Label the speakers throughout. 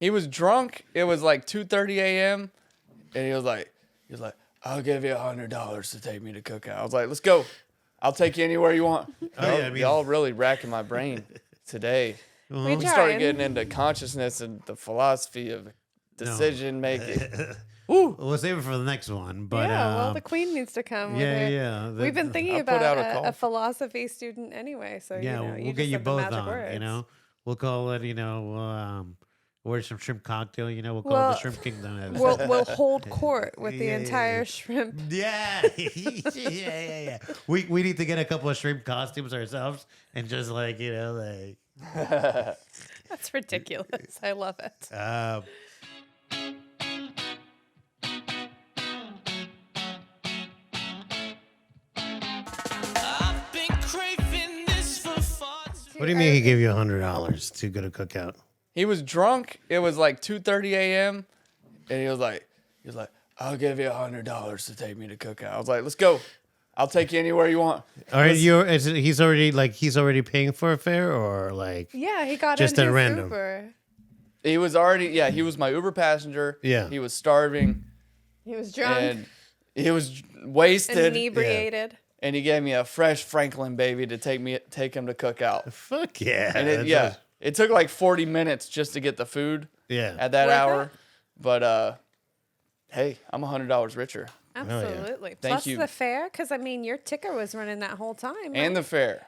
Speaker 1: He was drunk. It was like 2:30 a.m. and he was like, "I'll give you $100 to take me to cookout." I was like, "Let's go. I'll take you anywhere you want." Y'all really racking my brain today. We started getting into consciousness and the philosophy of decision making.
Speaker 2: Woo! We'll save it for the next one. But
Speaker 3: well, the queen needs to come. We've been thinking about a philosophy student anyway, so
Speaker 2: we'll get you both on. We'll call it order some shrimp cocktail. We'll call it the Shrimp Kingdom.
Speaker 3: We'll hold court with the entire shrimp.
Speaker 2: Yeah. We need to get a couple of shrimp costumes ourselves and just
Speaker 3: That's ridiculous. I love it.
Speaker 2: What do you mean he gave you $100 to go to cookout?
Speaker 1: He was drunk. It was like 2:30 a.m. and he was like, "I'll give you $100 to take me to cookout." I was like, "Let's go. I'll take you anywhere you want."
Speaker 2: All right, he's already paying for a fare, or
Speaker 3: he got
Speaker 2: just
Speaker 3: in
Speaker 2: at
Speaker 3: his
Speaker 2: random.
Speaker 3: Uber.
Speaker 1: He was he was my Uber passenger.
Speaker 2: Yeah.
Speaker 1: He was starving.
Speaker 3: He was drunk.
Speaker 1: And he was wasted.
Speaker 3: And inebriated.
Speaker 1: Yeah. And he gave me a fresh Franklin baby to take him to cookout.
Speaker 2: Fuck yeah.
Speaker 1: And it took like 40 minutes just to get the food at that hour. But hey, I'm $100 richer.
Speaker 3: Absolutely.
Speaker 1: Thank
Speaker 3: Plus
Speaker 1: you.
Speaker 3: the fare, because your ticker was running that whole time.
Speaker 1: And the fare.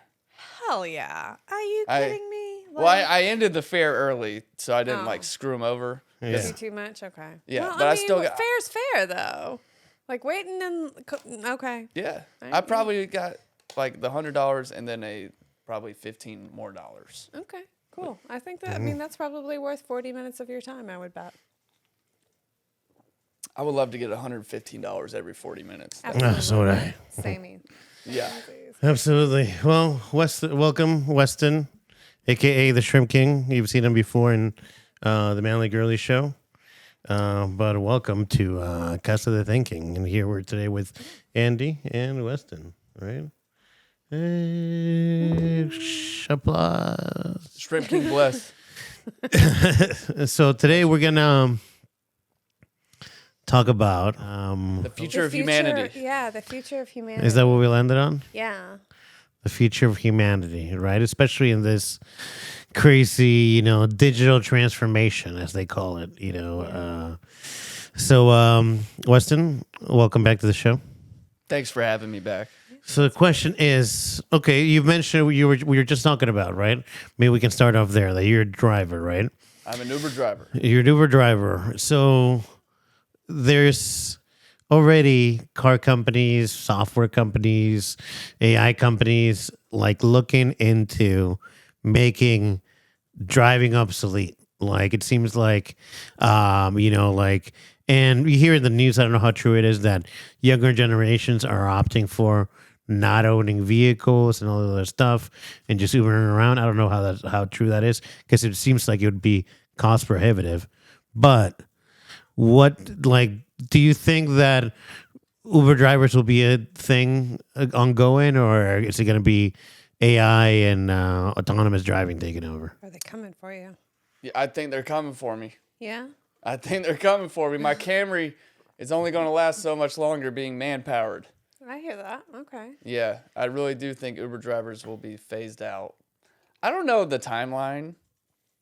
Speaker 3: Hell yeah. Are you kidding me?
Speaker 1: I ended the fare early, so I didn't screw him over.
Speaker 3: Yeah. Too much? Okay.
Speaker 1: Yeah,
Speaker 3: well,
Speaker 1: but I still got...
Speaker 3: Fair's fair, though. Waiting and... Okay.
Speaker 1: Yeah. I probably got the $100 and then probably $15 more.
Speaker 3: Okay, cool. I think that, that's probably worth 40 minutes of your time, I would bet.
Speaker 1: I would love to get $115 every 40 minutes.
Speaker 2: So would I.
Speaker 3: Same.
Speaker 1: Yeah.
Speaker 2: Absolutely. Well, welcome, Weston, a.k.a. the Shrimp King. You've seen him before in the Manly Girly show. But welcome to Casa the Thinking. And here we're today with Andy and Weston, right? Hey, applause.
Speaker 1: Shrimp King bless.
Speaker 2: So today we're going to talk about
Speaker 1: the future of humanity.
Speaker 3: Yeah, the future of humanity.
Speaker 2: Is that what we landed on?
Speaker 3: Yeah. The
Speaker 2: future of humanity, right? Especially in this crazy, digital transformation, as they call it, So, Weston, welcome back to the show.
Speaker 1: Thanks for having me back.
Speaker 2: So the question is, okay, you mentioned we were just talking about, right? Maybe we can start off there, that you're a driver, right?
Speaker 1: I'm an Uber driver.
Speaker 2: You're an Uber driver. So there's already car companies, software companies, AI companies, looking into making driving obsolete. It seems and you hear in the news, I don't know how true it is, that younger generations are opting for not owning vehicles and all of that stuff and just Ubering around. I don't know how true that is, because it seems like it would be cost prohibitive. But do you think that Uber drivers will be a thing ongoing, or is it going to be AI and autonomous driving taking over?
Speaker 3: Are they coming for you?
Speaker 1: Yeah, I think they're coming for me.
Speaker 3: Yeah?
Speaker 1: I think they're coming for me. My Camry is only going to last so much longer being man-powered.
Speaker 3: I hear that. Okay.
Speaker 1: Yeah, I really do think Uber drivers will be phased out. I don't know the timeline.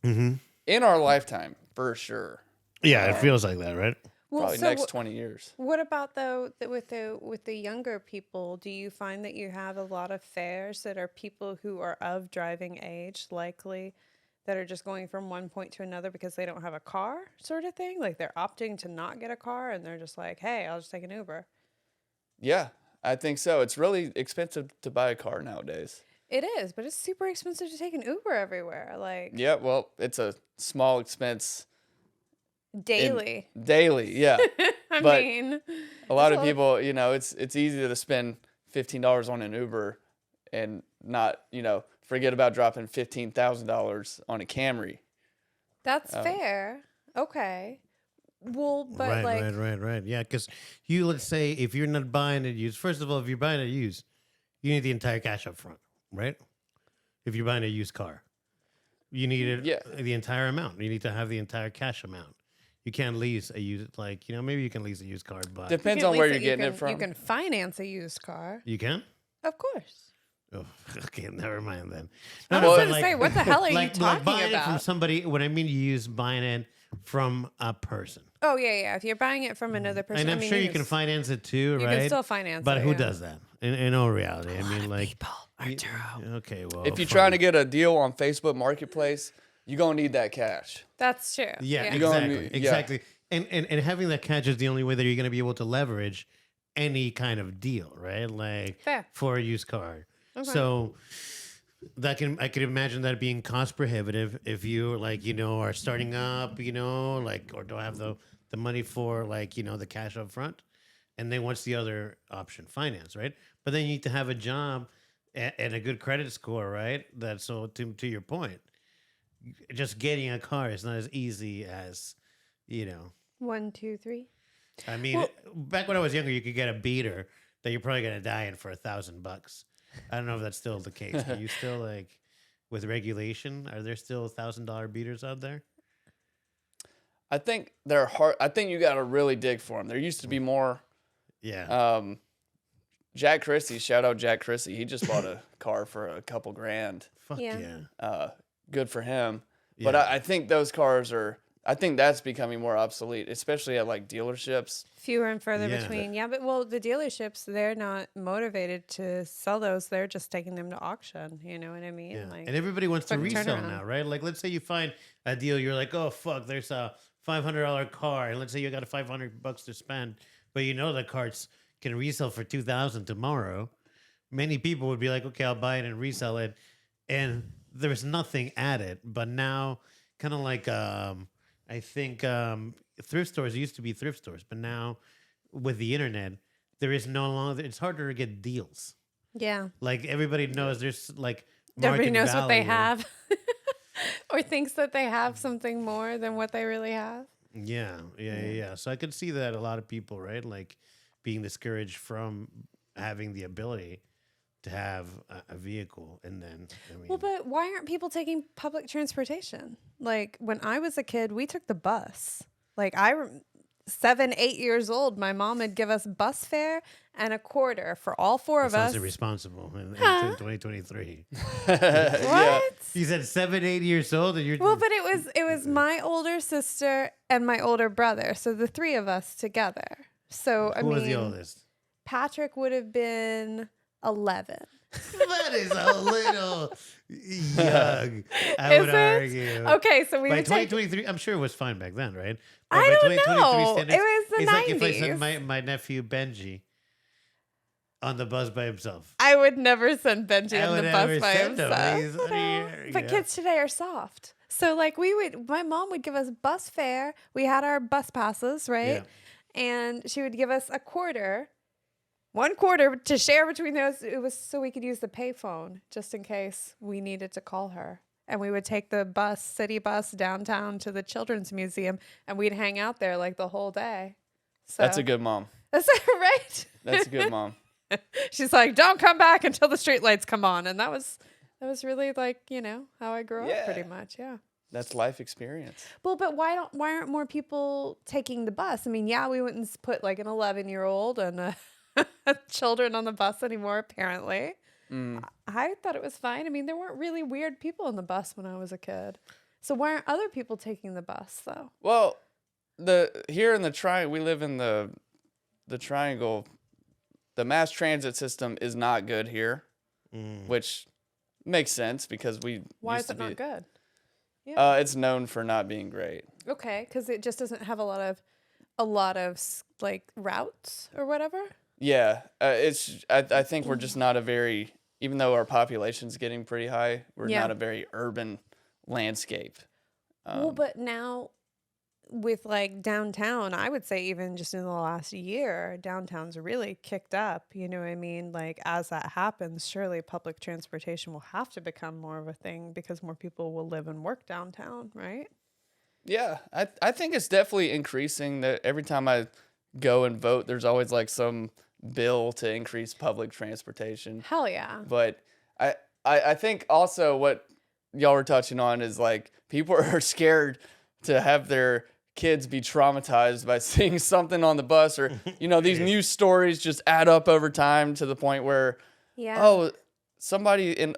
Speaker 2: Mm-hmm.
Speaker 1: In our lifetime, for sure.
Speaker 2: Yeah, it feels like that, right?
Speaker 3: Well,
Speaker 1: probably next 20 years.
Speaker 3: What about though with the younger people? Do you find that you have a lot of fares that are people who are of driving age, likely, that are just going from one point to another because they don't have a car, sort of thing? They're opting to not get a car and they're just hey, I'll just take an Uber.
Speaker 1: Yeah, I think so. It's really expensive to buy a car nowadays.
Speaker 3: It is, but it's super expensive to take an Uber everywhere.
Speaker 1: Yeah, well, it's a small expense.
Speaker 3: Daily,
Speaker 1: yeah.
Speaker 3: I
Speaker 1: but
Speaker 3: mean,
Speaker 1: a lot of people, it's easy to spend $15 on an Uber and not, forget about dropping $15,000 on a Camry.
Speaker 2: That's
Speaker 3: fair. Okay. Well, but
Speaker 2: right. Yeah, because let's say if you're not buying it used, first of all, if you're buying it used, you need the entire cash up front, right? If you're buying a used car. You need the entire amount. You need to have the entire cash amount. You can't lease a used, maybe you can lease a used car, but
Speaker 1: depends on where you're getting it from.
Speaker 3: You can finance a used car.
Speaker 2: You can?
Speaker 3: Of course.
Speaker 2: Oh, okay, never mind then.
Speaker 3: I was going to say, what the hell are you talking
Speaker 2: buying
Speaker 3: about?
Speaker 2: it from somebody, what I mean buying it from a person.
Speaker 3: Oh, yeah. If you're buying it from another person.
Speaker 2: And I'm sure you can finance it too, right?
Speaker 3: You can still finance it.
Speaker 2: But who does that? In all reality, I mean,
Speaker 3: people, Arturo.
Speaker 2: Okay, well.
Speaker 1: If you're trying to get a deal on Facebook Marketplace, you're going to need that cash.
Speaker 3: That's true.
Speaker 2: Yeah. Exactly. And having that cash is the only way that you're going to be able to leverage any kind of deal, right? Like for a used car. Okay. So I could imagine that being cost prohibitive if you are starting up, or don't have the money for the cash up front. And then what's the other option? Finance, right? But then you need to have a job and a good credit score, right? That's so to your point. Just getting a car is not as easy as,
Speaker 3: 1, 2, 3.
Speaker 2: I mean, back when I was younger, you could get a beater that you're probably gonna die in for $1,000. I don't know if that's still the case. Are you still with regulation? Are there still $1,000 beaters out there?
Speaker 1: I think they're hard. I think you got to really dig for them. There used to be more.
Speaker 2: Yeah.
Speaker 1: Jack Chrissy, shout out Jack Chrissy. He just bought a car for a couple grand.
Speaker 2: Fuck yeah.
Speaker 1: Good for him.
Speaker 2: Yeah.
Speaker 1: But I think those cars I think that's becoming more obsolete, especially at dealerships.
Speaker 3: Fewer and further between. Yeah, but the dealerships, they're not motivated to sell those. They're just taking them to auction. You know what I mean?
Speaker 2: Yeah. And everybody wants to resell now, right? Let's say you find a deal. You're like, oh, fuck, there's a $500 car. And let's say you got $500 to spend, but the carts can resell for $2,000 tomorrow. Many people would be like, okay, I'll buy it and resell it. And there's nothing at it. But now, kind of I think thrift stores used to be thrift stores, but now with the internet, there is no longer. It's harder to get deals.
Speaker 3: Yeah,
Speaker 2: everybody knows there's
Speaker 3: everybody knows
Speaker 2: value.
Speaker 3: What they have, or thinks that they have something more than what they really have.
Speaker 2: Yeah. So I could see that a lot of people, right, being discouraged from having the ability to have a vehicle, and then
Speaker 3: but why aren't people taking public transportation? When I was a kid, we took the bus. 7, 8 years old, my mom would give us bus fare and a quarter for all four of us.
Speaker 2: Sounds irresponsible in 2023.
Speaker 3: What?
Speaker 2: You said 7, 8 years old, and you're
Speaker 3: but it was my older sister and my older brother, so the three of us together. So
Speaker 2: who was the oldest?
Speaker 3: Patrick would have been 11.
Speaker 2: That is a little young, I would argue.
Speaker 3: Okay, so we
Speaker 2: by
Speaker 3: would
Speaker 2: 2023, I'm sure it was fine back then, right? But
Speaker 3: I
Speaker 2: by
Speaker 3: don't know. It was the 90s.
Speaker 2: It's like if I sent my nephew Benji on the bus by himself.
Speaker 3: I would never send Benji on the bus by himself. But kids today are soft. So my mom would give us bus fare. We had our bus passes, right? Yeah. And she would give us a quarter. 1 quarter to share between those. It was so we could use the payphone just in case we needed to call her. And we would take the city bus downtown to the Children's Museum, and we'd hang out there the whole day. So
Speaker 1: that's a good mom.
Speaker 3: That's right.
Speaker 1: That's a good mom.
Speaker 3: She's like, don't come back until the streetlights come on. And that was really how I grew up pretty much. Yeah.
Speaker 1: That's life experience.
Speaker 3: Well, but why aren't more people taking the bus? I mean, we wouldn't put an 11-year-old and children on the bus anymore, apparently. I thought it was fine. I mean, there weren't really weird people on the bus when I was a kid. So why aren't other people taking the bus, though?
Speaker 1: Well, here in the Triangle, we live in the Triangle. The mass transit system is not good here, which makes sense because
Speaker 3: Why is it not good?
Speaker 1: Yeah. It's known for not being great.
Speaker 3: Okay, because it just doesn't have a lot of routes or whatever.
Speaker 1: Yeah, I think we're just not even though our population's getting pretty high, we're not a very urban landscape.
Speaker 3: But now with downtown, I would say even just in the last year, downtown's really kicked up. You know what I mean? As that happens, surely public transportation will have to become more of a thing because more people will live and work downtown, right?
Speaker 1: Yeah, I think it's definitely increasing. That every time I go and vote, there's always some bill to increase public transportation.
Speaker 3: Hell yeah.
Speaker 1: But I think also what y'all were touching on is like people are scared to have their kids be traumatized by seeing something on the bus, or these news stories just add up over time to the point where somebody in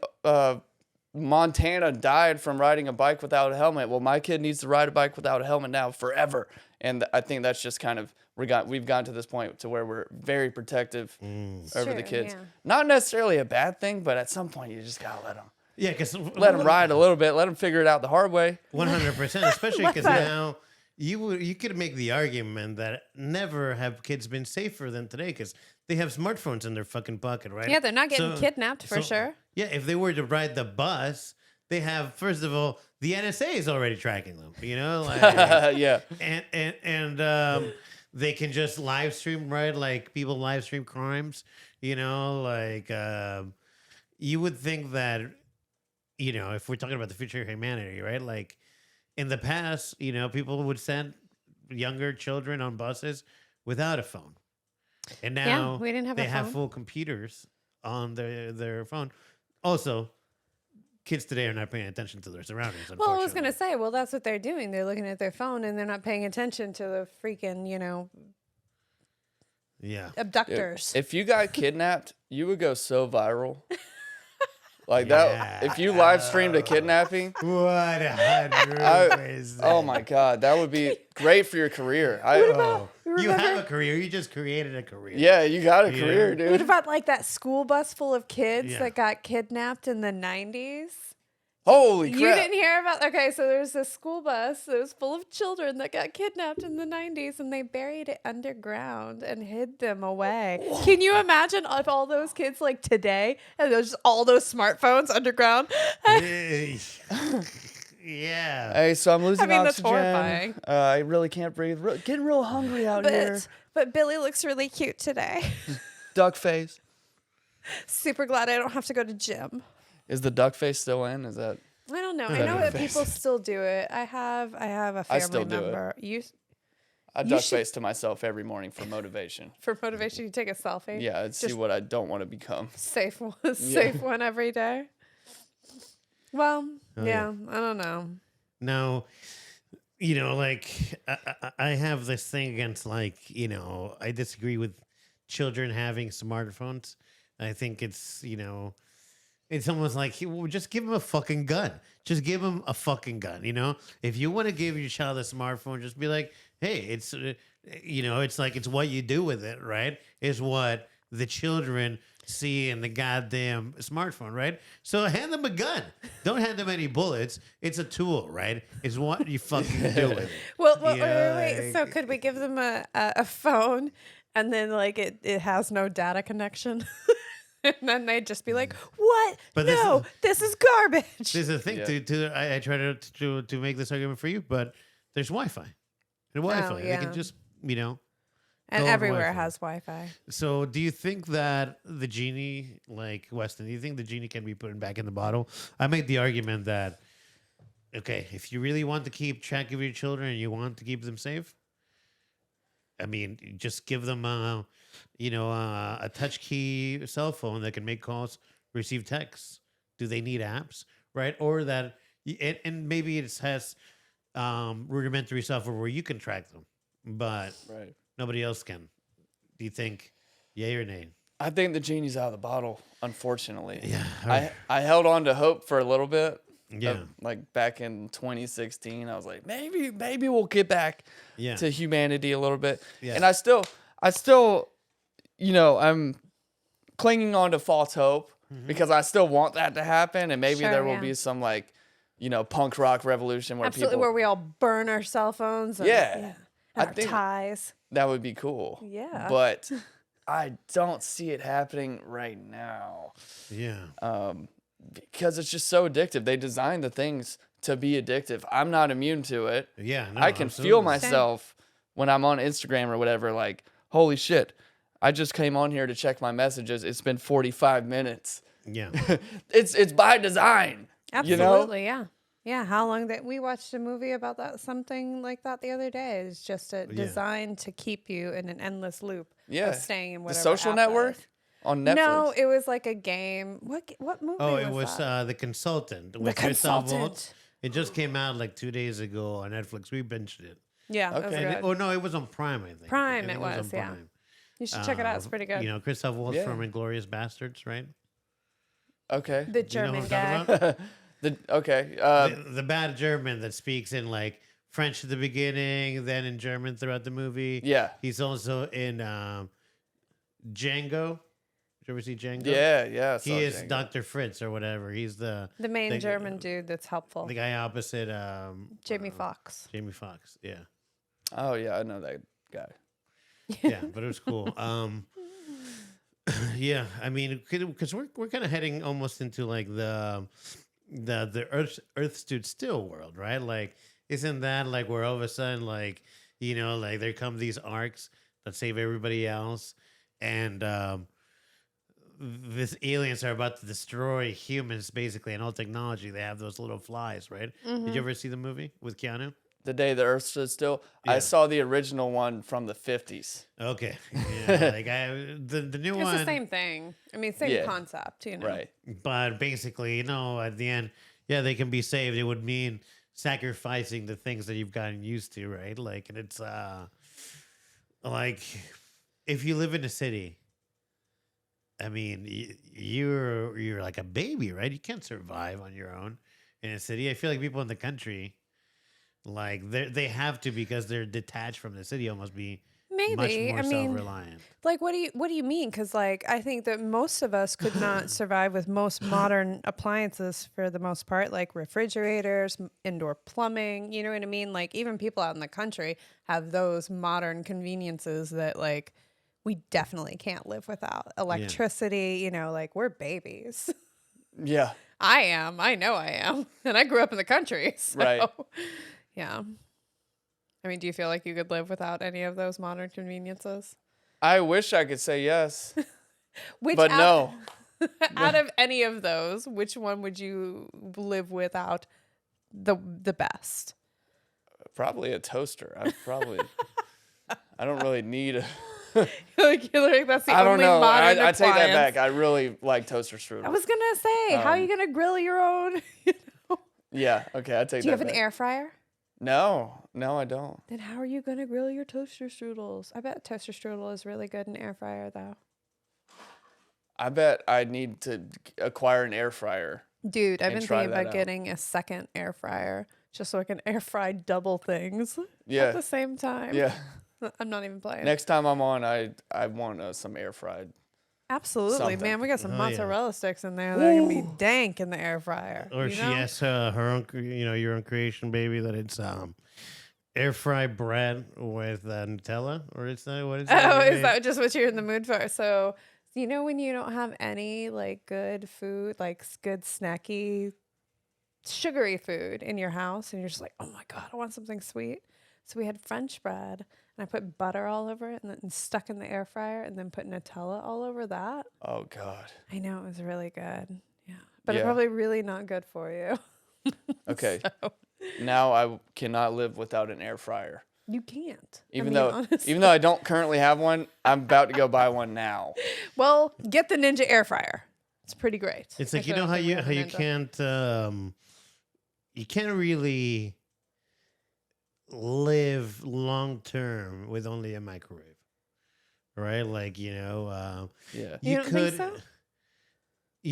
Speaker 1: Montana died from riding a bike without a helmet. Well, my kid needs to ride a bike without a helmet now forever. And I think that's just kind of we've gotten to this point to where we're very protective over the kids. Yeah. Not necessarily a bad thing, but at some point you just gotta let them.
Speaker 2: Yeah, because
Speaker 1: let them ride a little bit. Let them figure it out the hard way.
Speaker 2: 100%, especially because now you could make the argument that never have kids been safer than today because they have smartphones in their fucking pocket, right?
Speaker 3: Yeah, they're not getting kidnapped for sure.
Speaker 2: Yeah, if they were to ride the bus, they have, first of all, the NSA is already tracking them.
Speaker 1: Yeah,
Speaker 2: and they can just live stream, right? Like people live stream crimes. You would think that. If we're talking about the future of humanity, right? Like in the past, people would send younger children on buses without a phone. And now
Speaker 3: we didn't have
Speaker 2: they have full computers on their phone. Also, kids today are not paying attention to their surroundings.
Speaker 3: Well, I was going to say, that's what they're doing. They're looking at their phone and they're not paying attention to the freaking, abductors.
Speaker 1: If you got kidnapped, you would go so viral. Like that, if you live streamed a kidnapping,
Speaker 2: 100%.
Speaker 1: Oh my God, that would be great for your career.
Speaker 2: You have a career. You just created a career.
Speaker 1: Yeah, you got a career, dude.
Speaker 3: What about like that school bus full of kids that got kidnapped in the 90s?
Speaker 1: Holy crap.
Speaker 3: You didn't hear about... Okay, so there's this school bus that was full of children that got kidnapped in the 90s, and they buried it underground and hid them away. Whoa. Can you imagine if all those kids, like today, and there's just all those smartphones underground?
Speaker 2: Yeah.
Speaker 1: Hey, so I'm losing oxygen.
Speaker 3: That's horrifying.
Speaker 1: I really can't breathe. Getting real hungry out here.
Speaker 3: But Billy looks really cute today.
Speaker 1: Duck face.
Speaker 3: Super glad I don't have to go to gym.
Speaker 1: Is the duck face still in? Is that?
Speaker 3: I don't know. I know that people still do it. I have a family member.
Speaker 1: I duck face to myself every morning for motivation.
Speaker 3: For motivation, you take a selfie.
Speaker 1: Yeah, I'd see what I don't want to become.
Speaker 3: Safe one every day. Well, I don't know.
Speaker 2: No, I have this thing against I disagree with children having smartphones. I think it's it's almost like just give him a fucking gun. Just give him a fucking gun. If you want to give your child a smartphone, just be like, hey, it's it's what you do with it, right? Is what the children see in the goddamn smartphone, right? So hand them a gun. Don't hand them any bullets. It's a tool, right? It's what you fucking do with it.
Speaker 3: Well, wait. So could we give them a phone and then it has no data connection? And then they'd just be like, "What? But this is garbage."
Speaker 2: There's a thing I try to make this argument for you, but there's Wi-Fi. And Wi-Fi, they can just
Speaker 3: and everywhere has Wi-Fi.
Speaker 2: So, do you think that the genie, like Weston, do you think the genie can be put back in the bottle? I make the argument that if you really want to keep track of your children and you want to keep them safe, I mean, just give them a touch key cell phone that can make calls, receive texts. Do they need apps, right? Or that, and maybe it has rudimentary software where you can track them, but nobody else can. Do you think, yay or nay?
Speaker 1: I think the genie's out of the bottle, unfortunately.
Speaker 2: Yeah.
Speaker 1: I held on to hope for a little bit.
Speaker 2: Yeah.
Speaker 1: Like back in 2016, I was like, maybe we'll get back to humanity a little bit. Yeah. And I still, I'm clinging on to false hope because I still want that to happen. And maybe there will be some punk rock revolution where
Speaker 3: where we all burn our cell phones. And, I think ties.
Speaker 1: That would be cool.
Speaker 3: Yeah.
Speaker 1: But I don't see it happening right now.
Speaker 2: Yeah.
Speaker 1: Because it's just so addictive. They designed the things to be addictive. I'm not immune to it.
Speaker 2: Yeah, no,
Speaker 1: I can feel myself when I'm on Instagram or whatever, like, holy shit, I just came on here to check my messages. It's been 45 minutes.
Speaker 2: Yeah.
Speaker 1: It's by design.
Speaker 3: Absolutely, yeah. Yeah, how long that we watched a movie about something like that the other day. It's just designed to keep you in an endless loop of staying in whatever
Speaker 1: The Social Network? on Netflix.
Speaker 3: No, it was like a game. What movie
Speaker 2: Oh,
Speaker 3: was
Speaker 2: it was
Speaker 3: that?
Speaker 2: The Consultant.
Speaker 3: The
Speaker 2: With Christoph
Speaker 3: Consultant.
Speaker 2: Waltz. It just came out like 2 days ago on Netflix. We binged it.
Speaker 3: Yeah, it was
Speaker 1: Okay.
Speaker 3: good.
Speaker 2: Oh no, it was on Prime. I think.
Speaker 3: Prime
Speaker 2: I think
Speaker 3: it was,
Speaker 2: on
Speaker 3: yeah.
Speaker 2: Prime.
Speaker 3: You should check it out. It's pretty good.
Speaker 2: You know, Christoph Waltz
Speaker 1: Yeah.
Speaker 2: from Inglourious Bastards, right?
Speaker 1: Okay.
Speaker 3: The
Speaker 2: Do you know
Speaker 3: German
Speaker 2: what I'm
Speaker 3: guy.
Speaker 2: talking about?
Speaker 1: The
Speaker 2: bad German that speaks in like French at the beginning, then in German throughout the movie.
Speaker 1: Yeah.
Speaker 2: He's also in Django. Did you ever see Django?
Speaker 1: Yeah. I saw
Speaker 2: He is
Speaker 1: Django.
Speaker 2: Dr. Fritz or whatever. He's
Speaker 3: The main German dude that's helpful.
Speaker 2: the guy opposite
Speaker 3: Jamie Foxx.
Speaker 2: Jamie Foxx. Yeah.
Speaker 1: Oh yeah, I know that guy.
Speaker 2: Yeah, but it was cool. Yeah, I mean, because we're kind of heading almost into like the Earth stood still world, right? Like, isn't that like where all of a sudden, like, you know, like there come these arcs that save everybody else, and these aliens are about to destroy humans basically and all technology. They have those little flies, right? Did you ever see the movie with Keanu?
Speaker 1: The Day the Earth Stood Still.
Speaker 2: Yeah.
Speaker 1: I saw the original one from the 50s.
Speaker 2: Okay, yeah, like the new
Speaker 3: It's
Speaker 2: one.
Speaker 3: the same thing. I mean, same
Speaker 1: Yeah.
Speaker 3: concept, you know.
Speaker 1: Right.
Speaker 2: But basically, you know, at the end, yeah, they can be saved. It would mean sacrificing the things that you've gotten used to, right? Like, and it's like if you live in a city, I mean, you're like a baby, right? You can't survive on your own in a city. I feel like people in the country, like they have to because they're detached from the city, almost be much
Speaker 3: Maybe.
Speaker 2: more
Speaker 3: I mean,
Speaker 2: self-reliant.
Speaker 3: like, what do you mean? Because, like, I think that most of us could not survive with most modern appliances for the most part, like refrigerators, indoor plumbing. You know what I mean? Like, even people out in the country have those modern conveniences that, like, we definitely can't live without. Electricity, you know, like, we're babies.
Speaker 1: Yeah.
Speaker 3: I am. I know I am. And I grew up in the country. So,
Speaker 1: Right.
Speaker 3: yeah. I mean, do you feel like you could live without any of those modern conveniences?
Speaker 1: I wish I could say yes,
Speaker 3: Which
Speaker 1: but no.
Speaker 3: out of any of those, which one would you live without the best?
Speaker 1: Probably a toaster. I don't really need a.
Speaker 3: You're like, that's the
Speaker 1: I don't
Speaker 3: only
Speaker 1: know.
Speaker 3: modern
Speaker 1: I take that
Speaker 3: appliance.
Speaker 1: back. I really like toaster strudels.
Speaker 3: I was gonna say, how are you gonna grill your own?
Speaker 1: Yeah. Okay. I take that.
Speaker 3: Do you have an
Speaker 1: back.
Speaker 3: air fryer?
Speaker 1: No, I don't.
Speaker 3: Then how are you gonna grill your toaster strudels? I bet toaster strudel is really good in air fryer though.
Speaker 1: I bet I need to acquire an air fryer.
Speaker 3: Dude, I've
Speaker 1: And
Speaker 3: been
Speaker 1: try
Speaker 3: thinking
Speaker 1: that
Speaker 3: about
Speaker 1: out.
Speaker 3: getting a second air fryer just so I can air fry double things at
Speaker 1: Yeah.
Speaker 3: the same time.
Speaker 1: Yeah.
Speaker 3: I'm not even playing.
Speaker 1: Next time I'm on, I want some air fried.
Speaker 3: Absolutely,
Speaker 1: something.
Speaker 3: man. We got some
Speaker 2: Oh, yeah.
Speaker 3: mozzarella sticks in there that are gonna be dank in the air fryer.
Speaker 2: Or
Speaker 3: you
Speaker 2: she
Speaker 3: know?
Speaker 2: has her own, your own creation, baby. That it's air fried bread with Nutella, or is that what is that?
Speaker 3: Oh, is that just what you're in the mood for? So, you know, when you don't have any like good food, like good snacky, sugary food in your house, and you're just like, oh my God, I want something sweet. So we had French bread, and I put butter all over it, and then stuck in the air fryer, and then put Nutella all over that.
Speaker 1: Oh God.
Speaker 3: I know it was really good. Yeah, but
Speaker 1: Yeah.
Speaker 3: it's probably really not good for you.
Speaker 1: Okay.
Speaker 3: So,
Speaker 1: Now I cannot live without an air fryer.
Speaker 3: you can't.
Speaker 1: Even
Speaker 3: honestly.
Speaker 1: though I don't currently have one, I'm about to go buy one now.
Speaker 3: Well, get the Ninja air fryer. It's pretty great.
Speaker 2: It's like,
Speaker 3: Actually, I don't think we have a Ninja.
Speaker 2: you can't really live long term with only a microwave, right? Like
Speaker 1: Yeah.
Speaker 3: You
Speaker 2: you
Speaker 3: don't
Speaker 2: could,
Speaker 3: think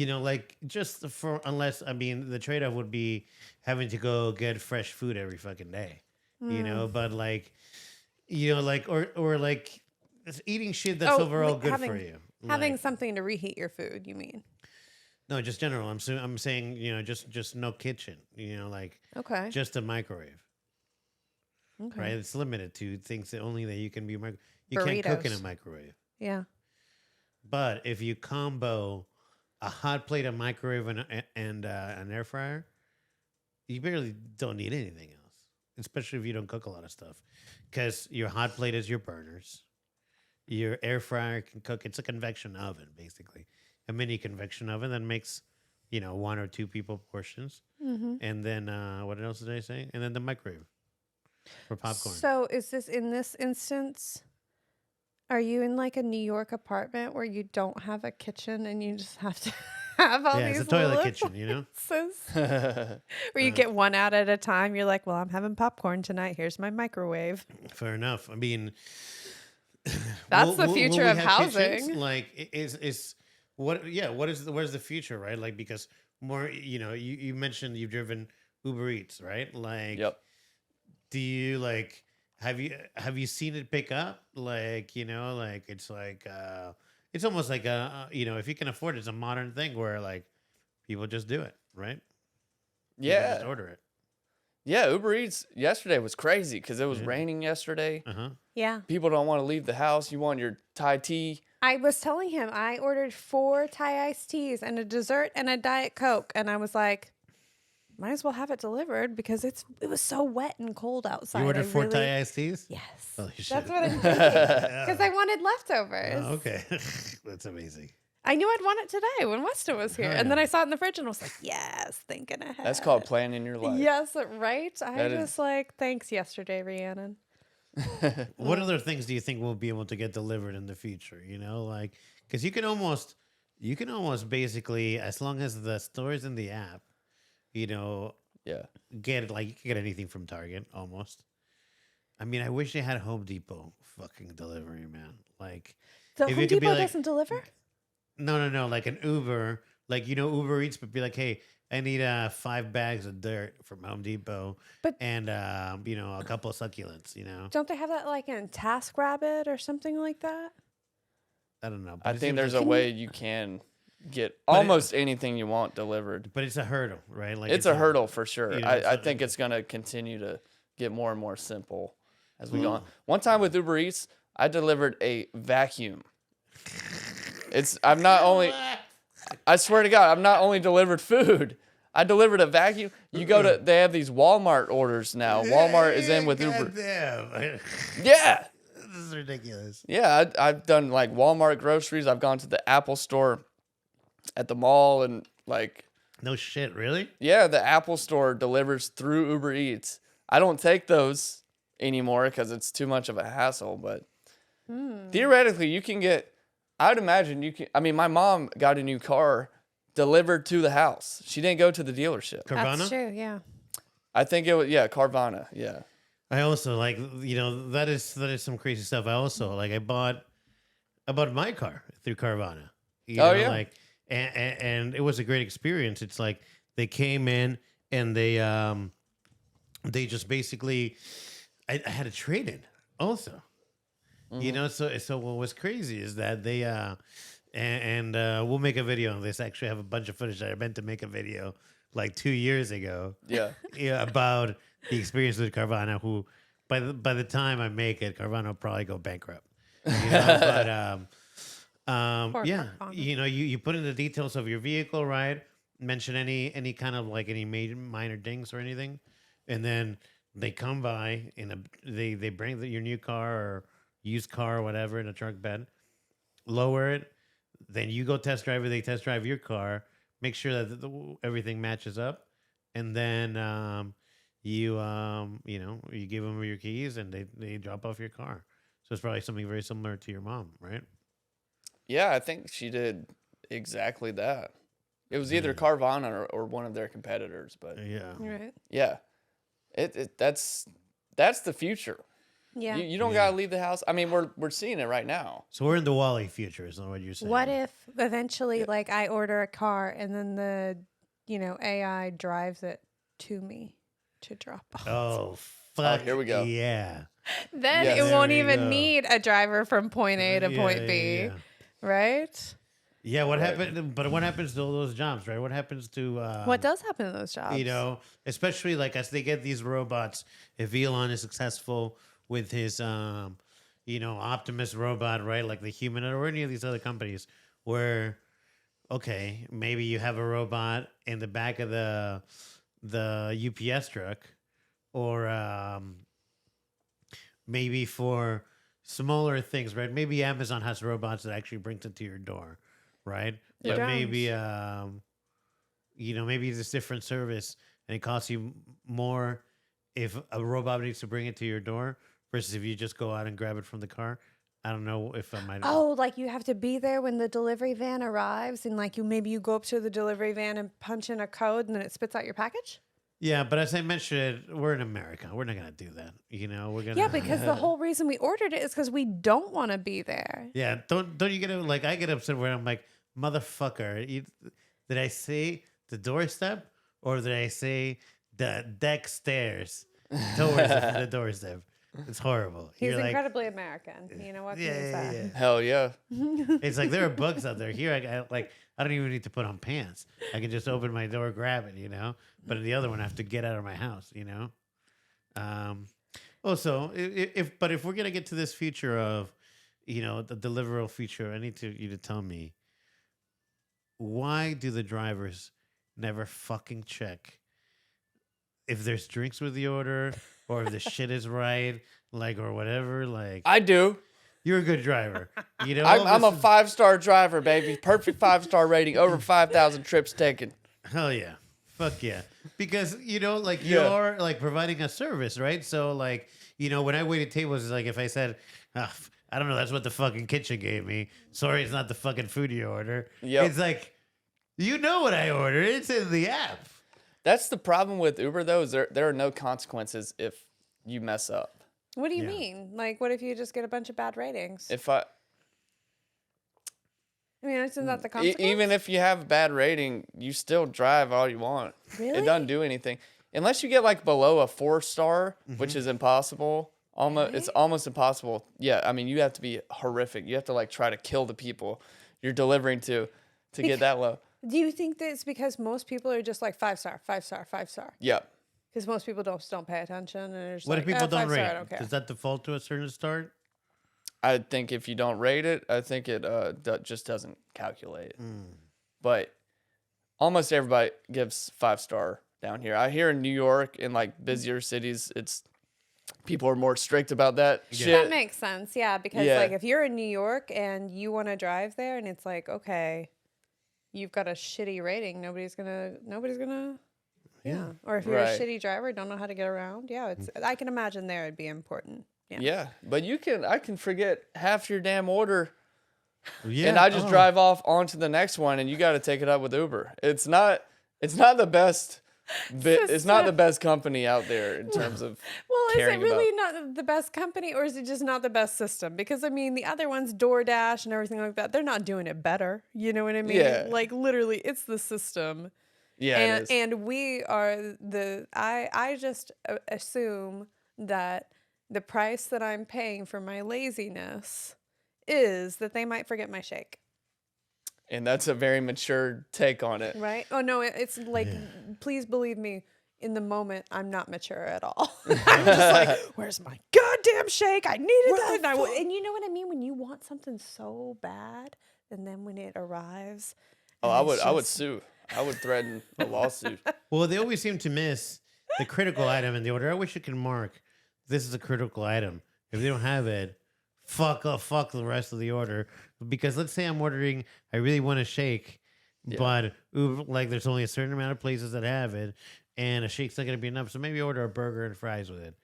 Speaker 3: so?
Speaker 2: like just for unless I mean the trade off would be having to go get fresh food every fucking day, but like, like or like it's eating shit that's
Speaker 3: Oh,
Speaker 2: overall
Speaker 3: wait,
Speaker 2: good
Speaker 3: having-
Speaker 2: for you.
Speaker 3: Having
Speaker 2: Like,
Speaker 3: something to reheat your food, you mean?
Speaker 2: no, just general. I'm saying just no kitchen. Like
Speaker 3: Okay.
Speaker 2: just a microwave.
Speaker 3: Okay.
Speaker 2: Right, it's limited to things that only that you can be you can't cook in a
Speaker 3: Burritos.
Speaker 2: microwave.
Speaker 3: Yeah.
Speaker 2: But if you combo a hot plate, a microwave, and an air fryer, you barely don't need anything else. Especially if you don't cook a lot of stuff, because your hot plate is your burners, your air fryer can cook. It's a convection oven, basically, a mini convection oven that makes, one or two people portions, and then what else did I say? And then the microwave for popcorn.
Speaker 3: So is this in this instance? Are you in like a New York apartment where you don't have a kitchen and you just have to have all
Speaker 2: Yeah,
Speaker 3: these
Speaker 2: it's a toilet
Speaker 3: little
Speaker 2: kitchen, you know?
Speaker 3: appliances? Where you get one out at a time. You're like, well, I'm having popcorn tonight. Here's my microwave.
Speaker 2: Fair enough. I mean,
Speaker 3: That's the future
Speaker 2: we
Speaker 3: of
Speaker 2: have kitchens?
Speaker 3: housing.
Speaker 2: Like, is what? Yeah, where's the future, right? Like, because more, you mentioned you've driven Uber Eats, right? Like,
Speaker 1: Yep.
Speaker 2: do you like have you seen it pick up? Like, like it's almost like if you can afford it, it's a modern thing where like people just do it, right? People just
Speaker 1: Yeah.
Speaker 2: order it.
Speaker 1: Yeah, Uber Eats yesterday was crazy because it was
Speaker 2: Yeah.
Speaker 1: raining yesterday.
Speaker 2: Uh-huh.
Speaker 3: Yeah.
Speaker 1: People don't want to leave the house. You want your Thai tea.
Speaker 3: I was telling him I ordered 4 Thai iced teas and a dessert and a Diet Coke. And I was like, might as well have it delivered because it was so wet and cold outside.
Speaker 2: You ordered 4 Thai iced teas?
Speaker 3: Yes.
Speaker 2: Holy shit.
Speaker 3: That's what I'm thinking. Because I wanted leftovers.
Speaker 2: Oh, okay. That's amazing.
Speaker 3: I knew I'd want it today when Weston was here.
Speaker 2: Oh,
Speaker 3: And then
Speaker 2: yeah.
Speaker 3: I saw it in the fridge and I was like, yes, thinking ahead.
Speaker 1: That's called planning your life.
Speaker 3: Yes, right? I
Speaker 1: That
Speaker 3: was
Speaker 1: is-
Speaker 3: like, thanks yesterday, Rhiannon.
Speaker 2: What other things do you think will be able to get delivered in the future? Like, because you can almost basically, as long as the store's in the app,
Speaker 1: Yeah.
Speaker 2: get it. Like, you can get anything from Target almost. I mean, I wish they had Home Depot fucking delivery, man. Like,
Speaker 3: The
Speaker 2: If
Speaker 3: Home
Speaker 2: it could be
Speaker 3: Depot
Speaker 2: like-
Speaker 3: doesn't deliver?
Speaker 2: no, like an Uber, like, Uber Eats, but be like, hey, I need 5 bags of dirt from Home Depot,
Speaker 3: But-
Speaker 2: and a couple of succulents.
Speaker 3: Don't they have that like in TaskRabbit or something like that?
Speaker 2: I don't know. but
Speaker 1: I
Speaker 2: it
Speaker 1: think
Speaker 2: seems
Speaker 1: there's
Speaker 2: like-
Speaker 1: a way you can get
Speaker 2: But it-
Speaker 1: almost anything you want delivered.
Speaker 2: but it's a hurdle, right? Like,
Speaker 1: It's a hurdle for sure.
Speaker 2: it's
Speaker 1: I
Speaker 2: a-
Speaker 1: think it's going to continue to get more and more simple as we go
Speaker 2: Mm.
Speaker 1: on. One time with Uber Eats, I delivered a vacuum. I swear to God, I've not only delivered food, I delivered a vacuum. They have these Walmart orders now. Walmart is in with Uber.
Speaker 2: Goddamn.
Speaker 1: Yeah.
Speaker 2: This is ridiculous.
Speaker 1: Yeah, I've done like Walmart groceries. I've gone to the Apple store at the mall and like,
Speaker 2: No shit, really?
Speaker 1: yeah, the Apple store delivers through Uber Eats. I don't take those anymore because it's too much of a hassle, but theoretically you can get, I would imagine you can, I mean, my mom got a new car delivered to the house. She didn't go to the dealership.
Speaker 2: Carvana?
Speaker 3: That's true, yeah.
Speaker 1: I think it was, yeah, Carvana. Yeah.
Speaker 2: I also like, that is some crazy stuff. I also like, I bought my car through Carvana.
Speaker 1: Yeah.
Speaker 2: Like, and it was a great experience. It's like they came in and they just basically, I had a trade in also. So what was crazy is that they and we'll make a video on this. Actually, I have a bunch of footage that I meant to make a video like 2 years ago.
Speaker 1: Yeah.
Speaker 2: Yeah, about the experience with Carvana. Who by the time I make it, Carvana will probably go bankrupt. But
Speaker 3: Poor
Speaker 2: yeah,
Speaker 3: Carvana.
Speaker 2: you put in the details of your vehicle, right? Mention any kind of like any major minor dings or anything, and then they come by they bring your new car or used car or whatever in a truck bed, lower it, then you go test drive it. They test drive your car, make sure that everything matches up, and then you give them your keys and they drop off your car. So it's probably something very similar to your mom, right?
Speaker 1: Yeah, I think she did exactly that. It was either Carvana or one of their competitors, but
Speaker 2: Yeah.
Speaker 3: Right.
Speaker 1: yeah, that's the future.
Speaker 3: Yeah.
Speaker 1: You don't gotta leave the house. I mean, we're seeing it right now.
Speaker 2: So we're in the Wally future, is what you're saying.
Speaker 3: What if eventually, like, I order a car and then the, AI drives it to me to drop off?
Speaker 2: Oh, fuck.
Speaker 1: here we go.
Speaker 2: Yeah.
Speaker 3: Then
Speaker 1: Yes.
Speaker 3: it won't
Speaker 2: There we
Speaker 3: even
Speaker 2: go.
Speaker 3: need a driver from point A to
Speaker 2: Yeah,
Speaker 3: point
Speaker 2: yeah,
Speaker 3: B,
Speaker 2: yeah.
Speaker 3: right?
Speaker 2: Yeah, what happened? But what happens to all those jobs, right? What happens to
Speaker 3: What does happen to those jobs?
Speaker 2: Especially like as they get these robots. If Elon is successful with his, Optimus robot, right? Like the Humanoid or any of these other companies, where, okay, maybe you have a robot in the back of the UPS truck, or maybe for smaller things, right? Maybe Amazon has robots that actually brings it to your door, right?
Speaker 3: The
Speaker 2: But
Speaker 3: drones.
Speaker 2: maybe maybe it's a different service and it costs you more if a robot needs to bring it to your door versus if you just go out and grab it from the car. I don't know if I might.
Speaker 3: Oh, like you have to be there when the delivery van arrives, and like you go up to the delivery van and punch in a code, and then it spits out your package.
Speaker 2: Yeah, but as I mentioned, we're in America. We're not gonna do that. We're gonna.
Speaker 3: Yeah, because the whole reason we ordered it is because we don't want to be there.
Speaker 2: Yeah, don't you get it? Like I get upset when I'm like, motherfucker, did I say the doorstep or did I say the deck stairs towards the doorstep? It's horrible.
Speaker 3: He's
Speaker 2: You're
Speaker 3: incredibly American. You know what can you say?
Speaker 1: Hell yeah.
Speaker 2: It's like there are bugs out there. Here, I don't even need to put on pants. I can just open my door, grab it, But in the other one, I have to get out of my house, Also, if we're gonna get to this future of, the deliverable feature, I need you to tell me, why do the drivers never fucking check if there's drinks with the order or if the shit is right, or whatever?
Speaker 1: I do.
Speaker 2: You're a good driver.
Speaker 1: I'm a 5-star driver, baby. Perfect 5-star rating. Over 5,000 trips taken.
Speaker 2: Hell yeah. Fuck yeah. Because, you're providing a service, right? So, when I waited tables, it's like if I said, I don't know, that's what the fucking kitchen gave me. Sorry, it's not the fucking food you order.
Speaker 1: Yep.
Speaker 2: It's like, you know what I ordered. It's in the app.
Speaker 1: That's the problem with Uber, though, is there are no consequences if you mess up.
Speaker 3: What do you mean? Like, what if you just get a bunch of bad ratings?
Speaker 1: I
Speaker 3: mean, isn't that the consequence?
Speaker 1: Even if you have a bad rating, you still drive all you want.
Speaker 3: Really?
Speaker 1: It doesn't do anything. Unless you get below a 4-star, which is impossible. It's almost impossible. Yeah, I mean, you have to be horrific. You have to try to kill the people you're delivering to get that low.
Speaker 3: Do you think that it's because most people are just 5-star, 5-star, 5-star?
Speaker 1: Yeah.
Speaker 3: Because most people don't pay attention, and they're just
Speaker 2: what if people don't rate?
Speaker 3: I don't care.
Speaker 2: Does that default to a certain start?
Speaker 1: I think if you don't rate it, I think it just doesn't calculate. But almost everybody gives 5-star down here. I hear in New York, in busier cities, people are more strict about that shit.
Speaker 3: That makes sense, yeah. Because if you're in New York and you want to drive there, and it's okay, you've got a shitty rating, nobody's gonna. Yeah. Or if you're a shitty driver, don't know how to get around. Yeah, I can imagine there it'd be important.
Speaker 1: Yeah, but I can forget half your damn order,
Speaker 2: and
Speaker 1: I just drive off onto the next one, and you got to take it up with Uber. It's not the best. It's not the best company out there in terms of.
Speaker 3: Well, is it really not the best company, or is it just not the best system? Because I mean, the other ones, DoorDash and everything like that, they're not doing it better. You know what I mean?
Speaker 1: Yeah.
Speaker 3: Literally, it's the system.
Speaker 1: Yeah,
Speaker 3: and we are I just assume that the price that I'm paying for my laziness is that they might forget my shake.
Speaker 1: And that's a very mature take on it.
Speaker 3: Right? Oh, no, it's please believe me, in the moment, I'm not mature at all. I'm just where's my goddamn shake? I needed that. And you know what I mean? When you want something so bad, and then when it arrives.
Speaker 1: Oh, I would sue. I would threaten a lawsuit.
Speaker 2: Well, they always seem to miss the critical item in the order. I wish it could mark, this is a critical item. If they don't have it, fuck the rest of the order. Because let's say I'm ordering, I really want a shake, but there's only a certain amount of places that have it, and a shake's not going to be enough. So maybe order a burger and fries with it.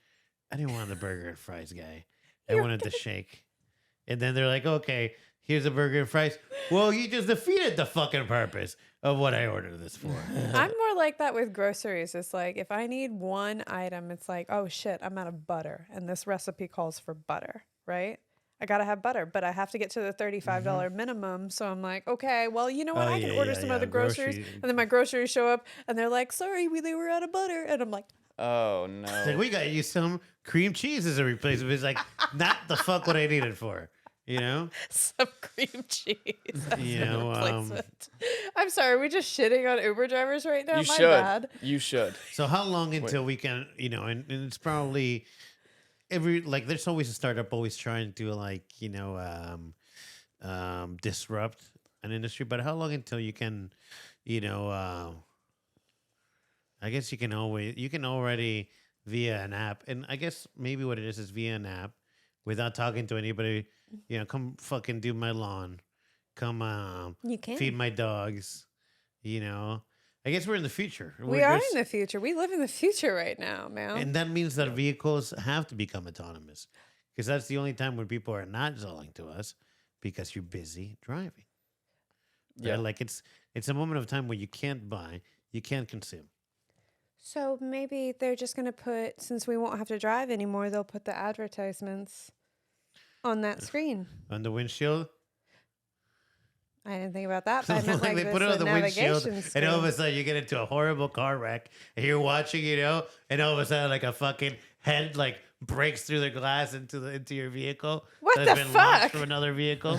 Speaker 2: I didn't want the burger and fries guy. I wanted the shake. And then they're like, okay, here's a burger and fries. Well, you just defeated the fucking purpose of what I ordered this for.
Speaker 3: I'm more like that with groceries. It's if I need one item, it's oh shit, I'm out of butter. And this recipe calls for butter, right? I got to have butter, but I have to get to the $35 minimum. So I'm okay, well, you know what? I can order some other groceries. And then my groceries show up and they're sorry, they were out of butter. And I'm
Speaker 1: oh no.
Speaker 2: We got you some cream cheese as a replacement. It's not the fuck what I need it for.
Speaker 3: Some cream cheese. I'm sorry. Are we just shitting on Uber drivers right now? Bad.
Speaker 1: You should.
Speaker 2: So how long until we can, and it's probably there's always a startup always trying to disrupt an industry, but how long until you can, I guess you can already via an app, and I guess maybe what it is via an app without talking to anybody. Come fucking do my lawn. Come
Speaker 3: you can
Speaker 2: feed my dogs. I guess we're in the future.
Speaker 3: We are in the future. We live in the future right now, man.
Speaker 2: And that means that vehicles have to become autonomous. because that's the only time when people are not selling to us because you're busy driving.
Speaker 1: Yeah.
Speaker 2: Right? Like it's a moment of time where you can't buy, you can't consume.
Speaker 3: So maybe they're just going to put, since we won't have to drive anymore, they'll put the advertisements on that screen.
Speaker 2: On the windshield.
Speaker 3: I didn't think about that. But I meant like
Speaker 2: they
Speaker 3: this,
Speaker 2: put it on the windshield,
Speaker 3: navigation
Speaker 2: and all of a
Speaker 3: screen.
Speaker 2: sudden you get into a horrible car wreck, and you're watching, and all of a sudden like a fucking head like breaks through the glass into your vehicle.
Speaker 3: What
Speaker 2: that's
Speaker 3: the
Speaker 2: been launched
Speaker 3: fuck?
Speaker 2: from another vehicle,